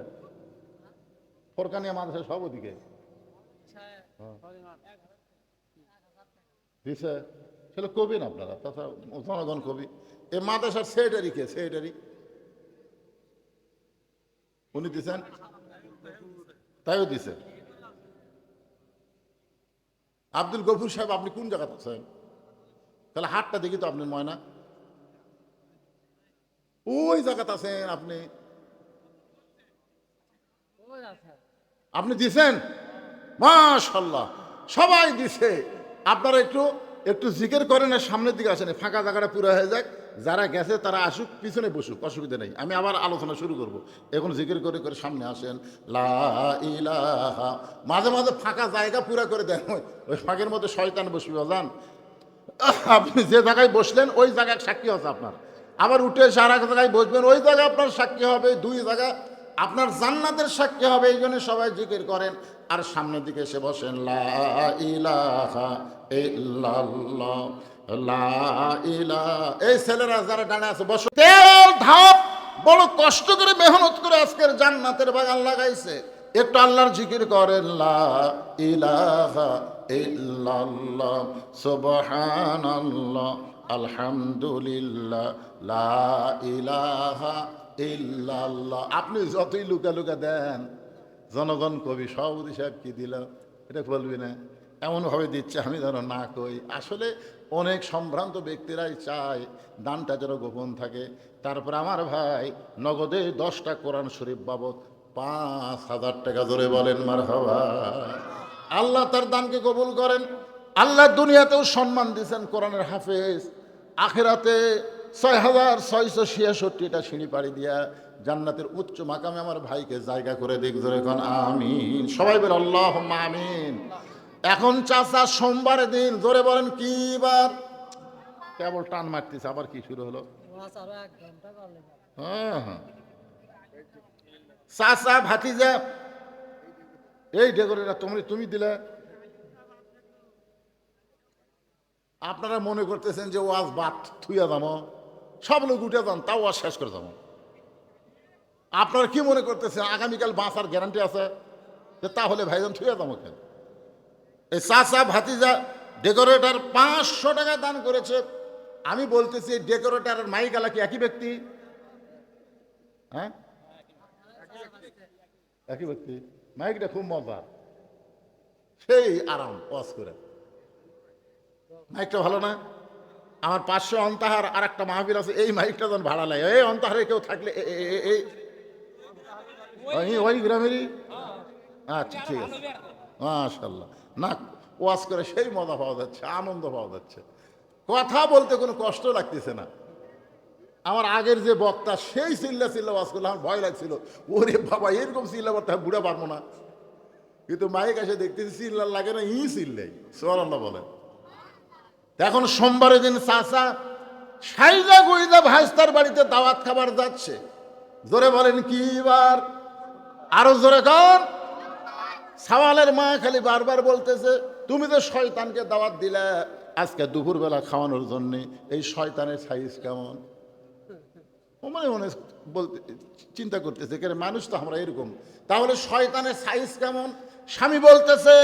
ফরকানিয়া মাদ্রাসার সভাপতিকে দিছে সেটা কবি না আপনারা, তাছাড়া জনগণ কবি। এ মাদ্রাসার সেক্রেটারি কে? সেক্রেটারি উনি দিচ্ছেন, তাইও দিছে। আব্দুল গফুর সাহেব, আপনি কোন জায়গাতে আছেন? তাহলে হাতটা দেখি তো আপনার ময়না, ওই জায়গাতে আছেন আপনি। আপনি দিছেন, মাশাআল্লাহ, সবাই দিছে। আপনারা একটু একটু জিকির করেন, আর সামনের দিকে আসেন, ফাঁকা জায়গাটা পুরো হয়ে যাক। যারা গেছে তারা আসুক, পিছনে বসুক, অসুবিধা নেই। আমি আবার আলোচনা শুরু করব। এখন জিকির করে করে সামনে আসেন। লা ইলাহা, মাঝে মাঝে ফাঁকা জায়গা পুরা করে দেন, ওই ফাঁকের মধ্যে শয়তান বসবি বাজান। আপনি যে জায়গায় বসলেন ওই জায়গায় সাক্ষী আছে আপনার, আবার উঠে এসে আর এক জায়গায় বসবেন, ওই জায়গায় আপনার সাক্ষী হবে। দুই জায়গা আপনার জান্নাতের সাক্ষী হবে। এই জন্য সবাই জিকির করেন আর সামনের দিকে এসে বসেন। লা ইলাহা ইল্লাল্লাহ, লা ইলাহা। এই ছেলেরা যারা ডানে আছে বসো। তেল ধাপ বড় কষ্ট করে মেহনত করে আজকের জান্নাতের বাগান লাগাইছে। একটু আল্লাহর জিকির করেন। লা ইলাহা ইল্লাল্লাহ, সুবহানাল্লাহ, আলহামদুলিল্লাহ, লা ইলাহা ইল্লাল্লাহ। আপনি যতই লুকা লুকা দেন, জনগণ কবি সভাপতি সাহেব কি দিল এটা বলবি না, এমনভাবে দিচ্ছে আমি যেন না কই। আসলে অনেক সম্ভ্রান্ত ব্যক্তিরাই চায় দানটা যেন গোপন থাকে। তারপর আমার ভাই নগদে 10টা কোরআন শরীফ বাবদ 5,000 টাকা ধরে বলেন মারহাবা। আল্লাহ তার দানকে কবুল করেন। আল্লাহ দুনিয়াতেও সম্মান দিয়েছেন কোরআনের হাফেজ, আখেরাতে 6,666টা সিঁড়ি পাড়ি দিয়া জান্নাতের উচ্চ মাকামে আমার ভাইকে জায়গা করে দিক। ধরে এখন আমিন, সবাই বলে আল্লাহুম্মা আমিন। এখন চাচা সোমবারের দিন, জোরে বলেন কি বার? কেবল টান মারতেছে, আবার কি শুরু হলো? হ্যাঁ হ্যাঁ, চাচা ভাতিজা এই ডেকোরেটর তুমি দিলে। আপনারা মনে করতেছেন যে ওয়াজ বাদ থুইয়া যাবো, সব লোক উঠে যান, তাও ওয়াজ শেষ করে যাবো। আপনারা কি মনে করতেছেন আগামীকাল বাঁচার গ্যারান্টি আছে? তাহলে ভাইজান থুইয়া যাবো কেন? এই চাচা ভাতিজা ডেকোরেটর 500 টাকা দান করেছে। আমি বলতেছি ডেকোরেটর আর মাইকালা কি একই ব্যক্তি? হ্যাঁ, একই ব্যক্তি। মাইকটা খুব মজা, সেই আরাম ওয়াজ করে। মাইকটা ভালো না? আমার 500 অন্তাহার আর একটা মাহফিল আছে, এই মাইকটা যখন ভাড়া লাগে, এই অন্তাহারে কেউ থাকলে ওই গ্রামেরই। আচ্ছা ঠিক আছে, মাশাআল্লাহ। না, ওয়াজ করে সেই মজা পাওয়া যাচ্ছে, আনন্দ পাওয়া যাচ্ছে, কথা বলতে কোনো কষ্ট লাগতেছে না। আমার আগের যে বক্তা সেই চিল্লা ওয়াজ করলে আমার ভয় লাগছিল, ওরে বাবা এরকম চিল্লা বলতে বুড়া পারবো না। কিন্তু মাইক এসে দেখতেছি চিল্লা লাগে না, চিল্লাই। সুবহানাল্লাহ বলেন। এখন সোমবারের দিন চাচা সাইজা গুইজা ভাইস্তার বাড়িতে দাওয়াত খাবার যাচ্ছে। জোরে বলেন কি বার? আরো জোরে কন। সওয়ালের মা খালি বারবার বলতেছে, তুমি যে শয়তানকে দাওয়াত দিলে আজকে দুপুরবেলা খাওয়ানোর জন্যে, এই শয়তানের সাইজ কেমন? ও মনে মনে বলতে চিন্তা করতেছে, কে মানুষ তো আমরা এরকম, তাহলে শয়তানের সাইজ কেমন? স্বামী বলতেছে,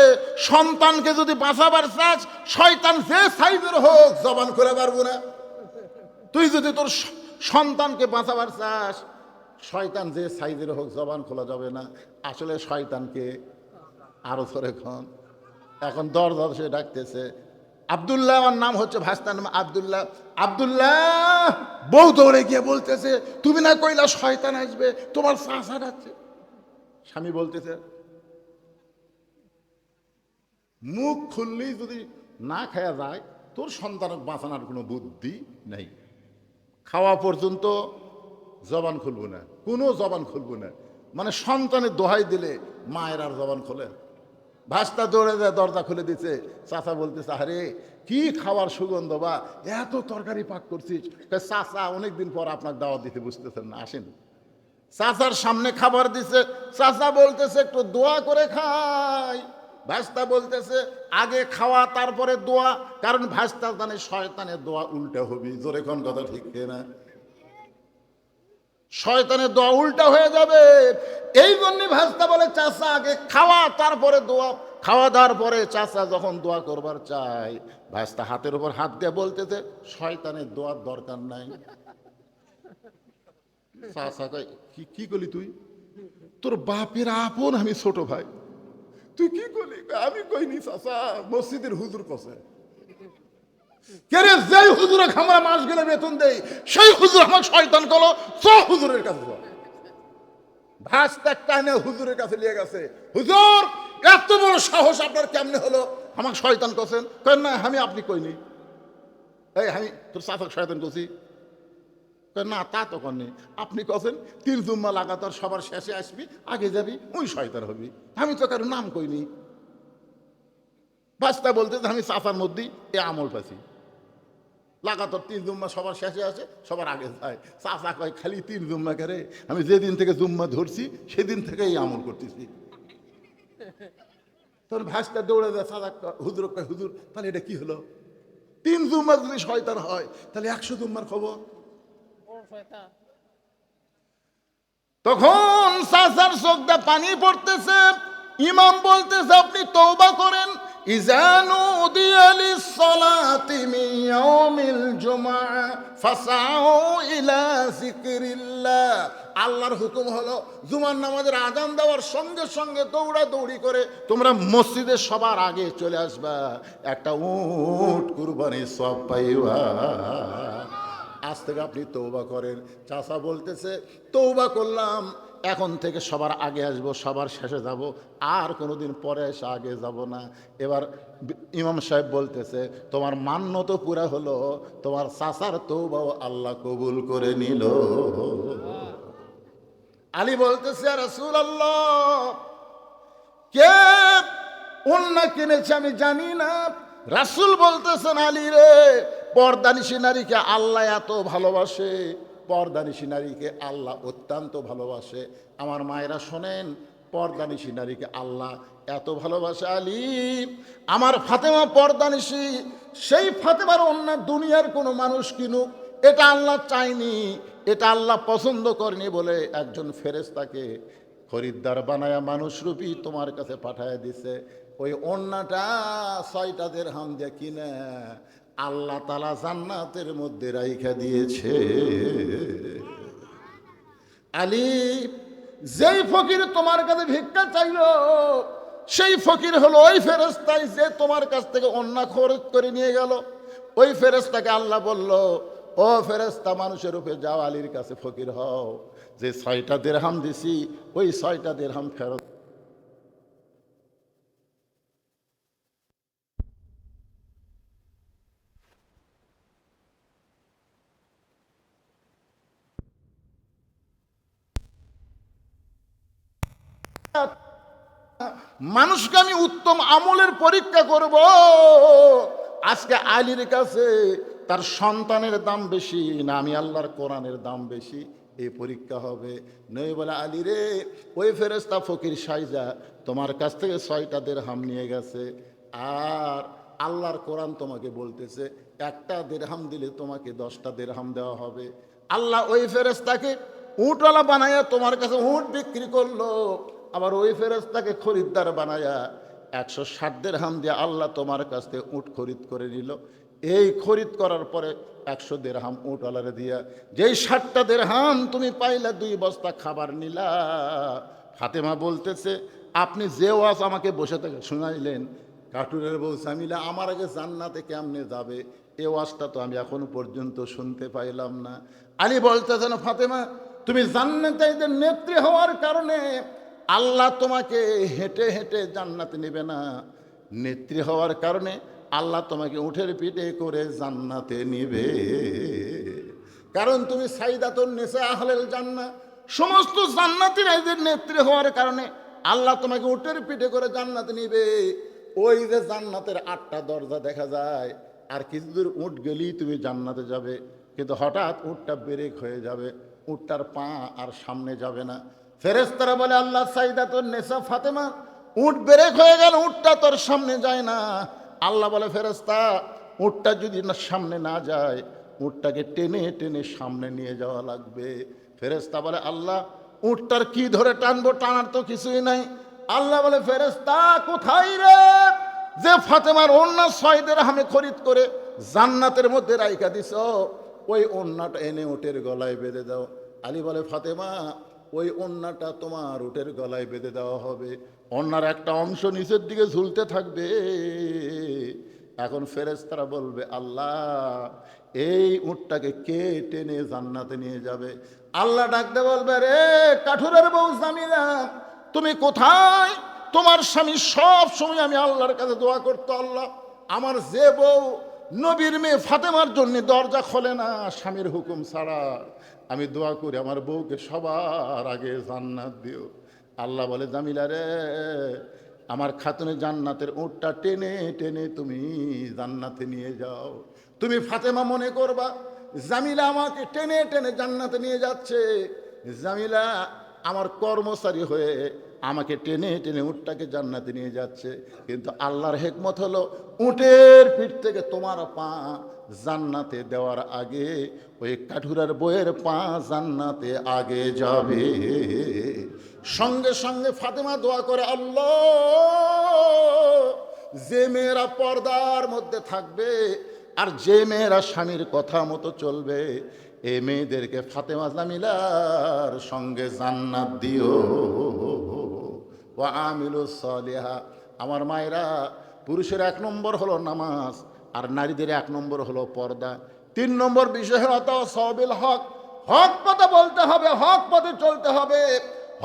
সন্তানকে যদি বাঁচাবার চাস, শয়তান যে সাইজের হোক জবান করে পারবো না। তুই যদি তোর সন্তানকে বাঁচাবার চাস, শয়তান যে সাইজের হোক জবান খোলা যাবে না। আসলে শয়তানকে আরো ধরে খন। এখন দরজা সে ডাকতেছে, আব্দুল্লাহ, আমার নাম হচ্ছে ভাস্তার নাম আব্দুল্লাহ। আব্দুল্লাহ, বউ দৌড়ে গিয়ে বলতেছে, তুমি না কইলা শয়তান আসবে, তোমার চাচা ডাকছে। স্বামী বলতেছে, মুখ খুললেই যদি না খাওয়া যায়, তোর সন্তানক বাঁচানোর কোনো বুদ্ধি নেই। খাওয়া পর্যন্ত জবান খুলবো না, কোনো জবান খুলবো না। মানে সন্তানের দোহাই দিলে মায়ের আর জবান খোলে? ভাস্তা দৌড়ে যায়, দরজা খুলে দিচ্ছে। চাচা বলতেছে, আরে কি খাওয়ার সুগন্ধ, বা এত তরকারি পাক করছিস। চাচা অনেকদিন পর আপনার দাওয়াত দিতে, বুঝতেছেন না, আসেন। চাচার সামনে খাবার দিছে, চাচা বলতেছে একটু দোয়া করে খাই। ভাস্তা বলতেছে আগে খাওয়া তারপরে দোয়া, কারণ ভাস্তা জানে শয়তানের দোয়া উল্টা হবি। জোরে কোন কথা ঠিক না? শয়তানের দোয়া উল্টা হয়ে যাবে। এই জন্য ভাস্তা বলে চাচা আগে খাওয়া তারপরে দোয়া। খাওয়া দাওয়ার পরে চাচা যখন দোয়া করবার চায়, ভাস্তা হাতের উপর হাত দিয়ে বলতেছে শয়তানের দোয়ার দরকার নাই। চাচা কয় কি কি করলি তুই? তোর বাপের আপন আমি ছোট ভাই, তুই কি করলি? আমি কইনি চাচা, মসজিদের হুজুর কসে। কে রে? যেই হুজুরে খামরা মাস গেলে বেতন দেই সেই হুজুর আমার শয়তান কলো, চ হুজুরের কাছে চ। ভাস্তা টানে হুজুরের কাছে নিয়ে গেছে। হুজুর, এত বড় সাহস আপনার কেমনে হলো আমাকে শয়তান করছেন? কেন না আমি আপনি কইনি, এই আমি তোর চাচাকে শয়তান করছি? না তা তো কননি, আপনি কছেন 3 জুম্মা লাগাতার সবার শেষে আসবি, আগে যাবি, ওই শয়তান হবি। আমি তো কারো নাম কইনি। বাস্তা বলতে আমি চাচার মধ্যেই এ আমল পাচ্ছি, লাগাতার 3 জুম্মা সবার শেষে আসে, সবার আগে যায়। চাচা কয় খালি 3 জুম্মা করে, আমি যেদিন থেকে জুম্মা ধরছি সেদিন থেকে এই আমল করতেছি। তোর ভাসটা দৌড়ে যায়, চাচা হুজুর কয় হুজুর তাহলে এটা কি হলো? 3 জুম্মা যদি শয়তান হয় তাহলে 100 জুম্মার খবর। তখন চাচার চোখ দিয়ে পানি পড়তেছে। ইমাম বলতেছে আপনি তওবা করেন। ইজানু দিয়ালিস সালাতি মিন ইয়াউমিল জুমআ ফাসাউ ইলা যিকরিল্লাহ। আল্লাহর হুকুম হলো জুমার নামাজের আজান দেওয়ার সঙ্গে সঙ্গে দৌড়াদৌড়ি করে তোমরা মসজিদে সবার আগে চলে আসবা, একটা উট কুরবানির সওয়াব পাইবা। আজ থেকে আপনি তওবা করেন। চাচা বলতেছে তওবা করলাম, এখন থেকে সবার আগে আসব, সবার শেষে যাব, আর কোনোদিন পরে এসে আগে যাব না। এবার ইমাম সাহেব বলতেছে তোমার মান্য তো পুরা হলো, তোমার চাচার তওবাও আল্লাহ কবুল করে নিল। আলী বলতেছে ইয়া রাসূলুল্লাহ, কে ওন্না কিনেছে আমি জানি না। রাসূল বলতেছেন আলী রে, পর্দানিশী নারীকে আল্লাহ এত ভালোবাসে, পর্দানিশী নারীকে আল্লাহ অত্যন্ত ভালোবাসে। আমার মায়েরা শোনেন, পর্দানিশী নারীকে আল্লাহ এত ভালোবাসে আলী, আমার ফাতেমা পর্দানিশী, সেই ফাতেমার অন্য দুনিয়ার কোনো মানুষ কিনুক, এটা আল্লাহ চায়নি, এটা আল্লাহ পছন্দ করেনি বলে একজন ফেরেশতাকে খরিদ্দার বানায়া মানুষরূপী তোমার কাছে পাঠায় দিছে। ওই অন্যটা 6টা দিরহাম দিয়ে কিনে আল্লাহ তাআলা জান্নাতের মধ্যে রাইখা দিয়েছে। আলী, যেই ফকির তোমার কাছে ভিক্ষা চাইলো সেই ফকির হলো ওই ফেরেশতাই যে তোমার কাছ থেকে অন্য খরচ করে নিয়ে গেল। ওই ফেরেশতাকে আল্লাহ বলল, ও ফেরেশতা মানুষের রূপে যাও, আলীর কাছে ফকির হও, যে 6টা দিরহাম দিছি ওই 6টা দিরহাম ফেরত। মানুষকে আমি উত্তম আমলের পরীক্ষা করব। আজকে আলীর কাছে তার সন্তানের দাম বেশি না আমি আল্লাহর কোরআনের দাম বেশি, এই পরীক্ষা হবে। নই বলে আলী রে, ওই ফেরেশতা ফকির সাইজা তোমার কাছ থেকে 6টা দিরহাম নিয়ে গেছে, আর আল্লাহর কোরআন তোমাকে বলতেছে একটা দিরহাম দিলে তোমাকে 10টা দিরহাম দেওয়া হবে। আল্লাহ ওই ফেরেশতাকে উটওয়ালা বানায়া তোমার কাছে উট বিক্রি করলো, আবার ওই ফেরেশতাকে খরিদ্দার বানায়া 160 দিরহাম দিয়ে আল্লাহ তোমার কাছ থেকে উট খরিদ করে নিল। এই খরিদ করার পরে 100 দিরহাম উটওয়ালারে দিয়া যেই 60টা দিরহাম তুমি পাইলা 2 বস্তা খাবার নিলা। ফাতেমা বলতেছে আপনি যে ওয়াজ আমাকে বসে থেকে শুনাইলেন, কাটুরের বউ সামিলা আমার আগে জান্নাতে কেমনে যাবে, এ ওয়াজটা তো আমি এখনো পর্যন্ত শুনতে পাইলাম না। আলী বলতেছেন ফাতেমা, তুমি জান্নাতের নেত্রী হওয়ার কারণে আল্লাহ তোমাকে হেঁটে হেঁটে জান্নাতে নেবে না, নেত্রী হওয়ার কারণে আল্লাহ তোমাকে উঠের পিঠে করে জান্নাতে নিবে। কারণ তুমি সাইদাতুন নিসা আহলেল জান্নাহ, সমস্ত জান্নাতীরা এদের নেত্রী হওয়ার কারণে আল্লাহ তোমাকে উঠের পিঠে করে জান্নাতে নিবে। ওই যে জান্নাতের 8টা দরজা দেখা যায়, আর কিছু দূর উঠ গেলেই তুমি জান্নাতে যাবে, কিন্তু হঠাৎ উটটা ব্রেক হয়ে যাবে, উটটার পা আর সামনে যাবে না। ফেরেশতারা বলে আল্লাহ সাইদাতুন নিসা ফাতেমা, উট ব্রেক হয়ে গেল, উটটা তোর সামনে যায় না। আল্লাহ বলে ফেরেশতা, উটটা যদি না সামনে না যায়, উটটাকে টেনে টেনে সামনে নিয়ে যাওয়া লাগবে। ফেরেশতা বলে আল্লাহ উটটার কি ধরে টানবো, টানার তো কিছুই নাই। আল্লাহ বলে, ফেরেশতা কোথায় রে, যে ফাতেমার ওড়না 6 দিরহামে খরিদ করে জান্নাতের মধ্যে রাইখা দিছ, ওই ওড়নাটা এনে উটের গলায় বেঁধে দাও। আলী বলে, ফাতেমা ওই ওড়নাটা তোমার উটের গলায় বেঁধে দেওয়া হবে, ওড়নার একটা অংশ নিচের দিকে ঝুলতে থাকবে। এখন ফেরেশতারা বলবে, আল্লাহ এই উটটাকে কে টেনে জান্নাতে নিয়ে যাবে? আল্লাহ ডাকতে বলবে, রে কাঠুরের বউ জামিলা, তুমি কোথায়? তোমার স্বামী সব সময় আমি আল্লাহর কাছে দোয়া করতো, আল্লাহ আমার যে বউ নবীর মেয়ে ফাতেমার জন্য দরজা খোলে না স্বামীর হুকুম ছাড়া, আমি দোয়া করি আমার বউকে সবার আগে জান্নাত দিও। আল্লাহ বলে, জামিলা রে, আমার খাতুনে জান্নাতের উটটা টেনে টেনে তুমি জান্নাতে নিয়ে যাও। তুমি ফাতেমা মনে করবা জামিলা আমাকে টেনে টেনে জান্নাতে নিয়ে যাচ্ছে, জামিলা আমার কর্মচারী হয়ে আমাকে টেনে টেনে উটটাকে জান্নাতে নিয়ে যাচ্ছে। কিন্তু আল্লাহর হিকমত হলো, উটের পিঠ থেকে তোমার পা জান্নাতে দেওয়ার আগে ওই কাঠুরার বইয়ের পা জান্নাতে আগে যাবে। সঙ্গে সঙ্গে ফাতেমা দোয়া করে, আল্লাহ যে মেয়েরা পর্দার মধ্যে থাকবে আর যে মেয়েরা স্বামীর কথা মতো চলবে, এই মেয়েদেরকে ফাতেমা জামিলার সঙ্গে জান্নাত দিও। ও আমিলু সালিহা, আমার মায়েরা, পুরুষের 1 নম্বর হলো নামাজ, আর নারীদের 1 নম্বর হলো পর্দা। 3 নম্বর বিষয় হলো তাওয়াসবিল হক, হক কথা বলতে হবে, হক পথে চলতে হবে।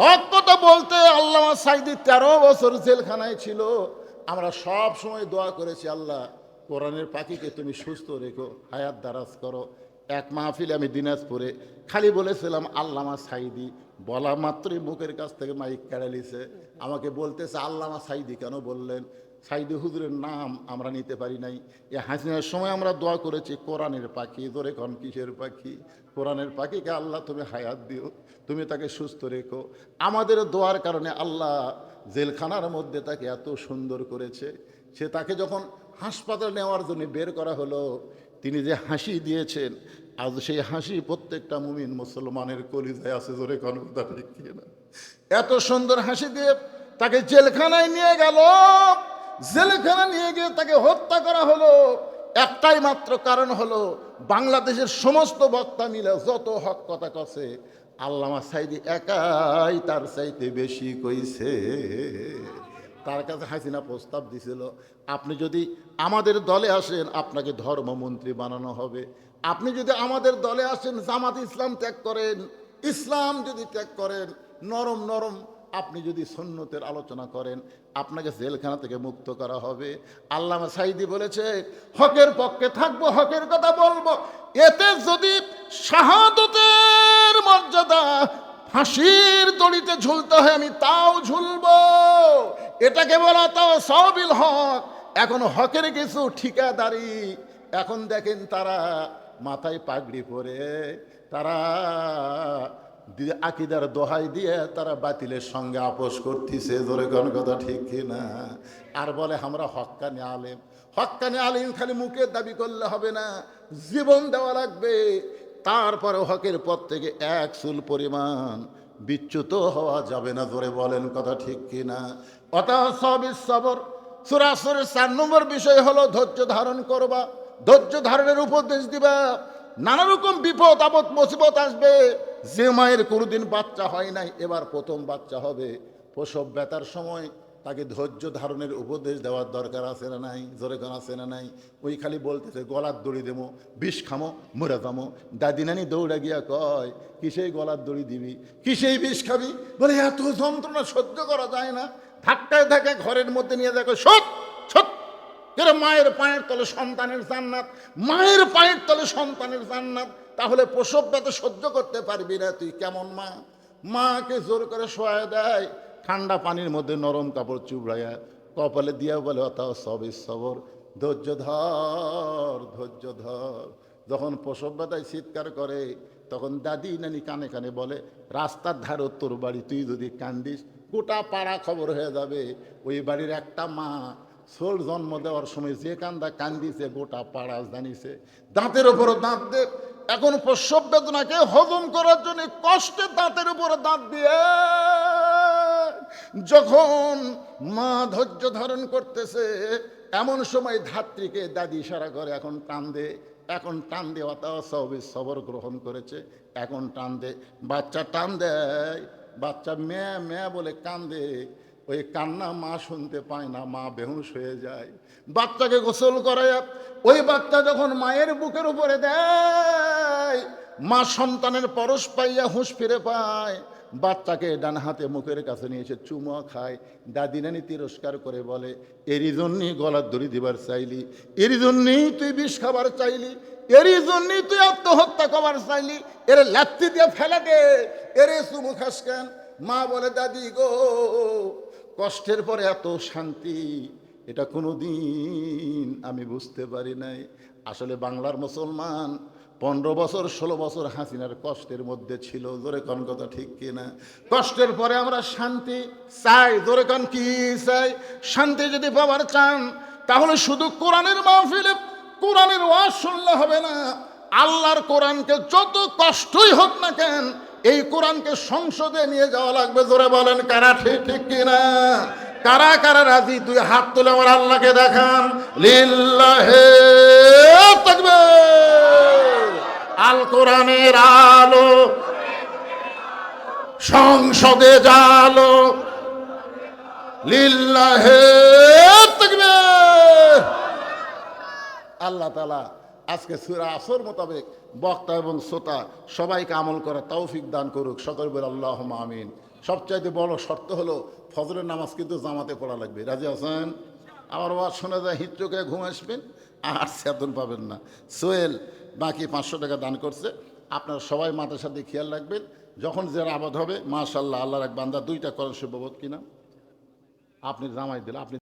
হক কথা বলতে আল্লামা সাঈদী 13 বছর জেলখানায় ছিল। আমরা সব সময় দোয়া করেছি, আল্লাহ কোরআনের পাখিকে তুমি সুস্থ রেখো, হায়াত দারাজ করো। এক মাহফিলে আমি দিনাজপুরে খালি বলেছিলাম আল্লামা সাঈদী, বলা মাত্রই মুখের কাছ থেকে মাইক কেড়ে নিছে। আমাকে বলতেছে, আল্লামা সাঈদী কেন বললেন? সাঈদী হুজুরের নাম আমরা নিতে পারি নাই। এ হাসিনার সময় আমরা দোয়া করেছি কোরআনের পাখি, ধরে কোন কিসের পাখি? কোরআনের পাখিকে আল্লাহ তুমি হায়াত দিও, তুমি তাকে সুস্থ রেখো। আমাদের দোয়ার কারণে আল্লাহ জেলখানার মধ্যে তাকে এত সুন্দর করেছে। সে তাকে যখন হাসপাতালে নেওয়ার জন্য বের করা হলো, তিনি যে হাসি দিয়েছেন, আজ সেই হাসি প্রত্যেকটা মুমিন মুসলমানের কলিজায় আছে, জোরে কোন কথা ঠিক না? এত সুন্দর হাসি দিয়ে তাকে জেলখানায় নিয়ে গেল। জেলখানা নিয়ে গিয়ে তাকে হত্যা করা হলো। একটাই মাত্র কারণ হলো, বাংলাদেশের সমস্ত বক্তা মিলে যত হক কথা কছে, আল্লামা সাঈদী একাই তার চাইতে বেশি কইছে। তার কাছে হাসিনা প্রস্তাব দিছিল, আপনি যদি আমাদের দলে আসেন আপনাকে ধর্মমন্ত্রী বানানো হবে, আপনি যদি আমাদের দলে আসেন জামাত ইসলাম ত্যাগ করেন, ইসলাম যদি ত্যাগ করেন, নরম নরম আপনি যদি সুন্নতের আলোচনা করেন, আপনাকে জেলখানা থেকে মুক্ত করা হবে। আল্লামা সাঈদী বলেছে, হকের পক্ষে থাকবো, হকের কথা বলবো, এতে যদি শাহাদতের মর্যাদা ফাঁসির দড়িতে ঝুলতে হয় আমি তাও ঝুলবো। এটাকে বলা তাওয়াসবিল হক। এখন হকের কিছু ঠিকাদারি, এখন দেখেন তারা মাথায় পাগড়ি পরে, তারা আকিদার দোহাই দিয়ে তারা বাতিলের সঙ্গে আপোষ করতেছে, জোরে কোন কথা ঠিক কিনা? আর বলে আমরা হক্কানি আলেম। হক্কানি আলেম খালি মুখের দাবি করলে হবে না, জীবন দেওয়া লাগবে। তারপরে হকের পথ থেকে 1 চুল পরিমাণ বিচ্যুত হওয়া যাবে না, জোরে বলেন কথা ঠিক কিনা? অতাসাবিস সবর, সূরা আসরের 4 নম্বর বিষয় হলো ধৈর্য ধারণ করবা, ধৈর্য ধারণের উপদেশ দিবা। নানা রকম বিপদ আপদ মুসিবত আসবে। যে মায়ের কোনোদিন বাচ্চা হয় নাই, এবার প্রথম বাচ্চা হবে, প্রসব ব্যথার সময় তাকে ধৈর্য ধারণের উপদেশ দেওয়ার দরকার আছে না নাই? জোরে কোন আছে না নাই? ওই খালি বলতেছে গলার দড়ি দেবো, বিষ খামো, মরে যামো। দাদি নানি দৌড়া গিয়া কয়, কিসেই গলার দড়ি দিবি, কিসেই বিষ খাবি? বলে এত যন্ত্রণা সহ্য করা যায় না। ধাক্কায় ধাক্কায় ঘরের মধ্যে নিয়ে দেখো, সত সত এরা মায়ের পায়ের তলে সন্তানের জান্নাত, মায়ের পায়ের তলে সন্তানের জান্নাত। তাহলে প্রসব ব্যথা সহ্য করতে পারবি না তুই কেমন মা? মাকে জোর করে শোয়ায় দেয়, ঠান্ডা পানির মধ্যে নরম কাপড় চুবড়াইয়া কপালে দিয়া বলে তাওয়াসবিস সবর, ধৈর্য ধর, ধৈর্য ধর। যখন প্রসব ব্যথায় চিৎকার করে, তখন দাদি নানি কানে কানে বলে, রাস্তার ধারে তোর বাড়ি, তুই যদি কান্দিস গোটা পাড়া খবর হয়ে যাবে। ওই বাড়ির একটা মা ছোট জন্ম দেওয়ার সময় যে কান্দা কান্দিছে গোটা পাড়া জানিছে। দাঁতের উপরও দাঁত দে। এখন প্রসব বেদনাকে হজম করার জন্য কষ্টে দাঁতের উপরে দাঁত দিয়ে যখন মা ধৈর্য ধারণ করতেছে, এমন সময় ধাত্রীকে দাদি ইশারা করে, এখন টান দে, এখন টান দে। সবর গ্রহণ করেছে, এখন টান দে। বাচ্চা টান দেয়, বাচ্চা মেয়ে মেয়ে বলে কান্দে। ওই কান্না মা শুনতে পায় না, মা বেহুশ হয়ে যায়। বাচ্চাকে গোসল করায় ওই বাচ্চা যখন মায়ের বুকের উপরে দেয়, মা সন্তানের পরশ পাইয়া হুঁশ ফিরে পায়। বাচ্চাকে ডান হাতে মুখের কাছে নিয়ে এসে চুমা খায়। দাদি নানি তিরস্কার করে বলে, এরই জন্যই গলার দড়ি দিবার চাইলি, এরই জন্যই তুই বিষ খাবার চাইলি, এরই জন্যই তুই আত্মহত্যা করার চাইলি, এর লাত্তি দিয়ে ফেলে দে, এরে চুমু খাস কেন? মা বলে, দাদি গো, কষ্টের পরে এত শান্তি এটা কোনোদিন আমি বুঝতে পারি নাই। আসলে বাংলার মুসলমান 15 বছর 16 বছর হাসিনার কষ্টের মধ্যে ছিল। জোরে কোন কথা ঠিক কিনা? কষ্টের পরে আমরা শান্তি চাই। জোরে কোন কি চাই? শান্তি যদি পাওয়ার চান তাহলে শুধু কোরআনের মাহফিলে কোরআনের ওয়াজ শুনলে হবে না। আল্লাহর কোরআনকে যত কষ্টই হোক না কেন, এই কোরআনকে সংসদে নিয়ে যাওয়া লাগবে। জোরে বলেন কারা ঠিক ঠিক কিনা? কারা কারা রাজি? দুই হাত তুলে আমার আল্লাহকে দেখান। লিল্লাহে তাকবীর। আল কোরআনের আলো সংসদে জালো, লিল্লাহে তাকবীর। আল্লাহ তাআলা আজকে সূরা আসর মোতাবেক বক্তা এবং শ্রোতা সবাইকে আমল করার তৌফিক দান করুক। সকল বলে আল্লাহুম্মা আমিন। সবচাইতে বড় শর্ত হলো ফজরের নামাজ কিন্তু জামাতে পড়া লাগবে। রাজি আছেন? আমার ওয়াজ শোনা যায়, হিচ্চোকে ঘুম আসবেন আর সেতন পাবেন না। সোহেল বাকি 500 টাকা দান করছে। আপনারা সবাই মাথার সাথে খেয়াল রাখবেন, যখন যে আবাদ হবে মাশাআল্লাহ, আল্লাহর এক বান্দা 2টা করেন শুভবোধ কিনা আপনি জামাই দিলে আপনি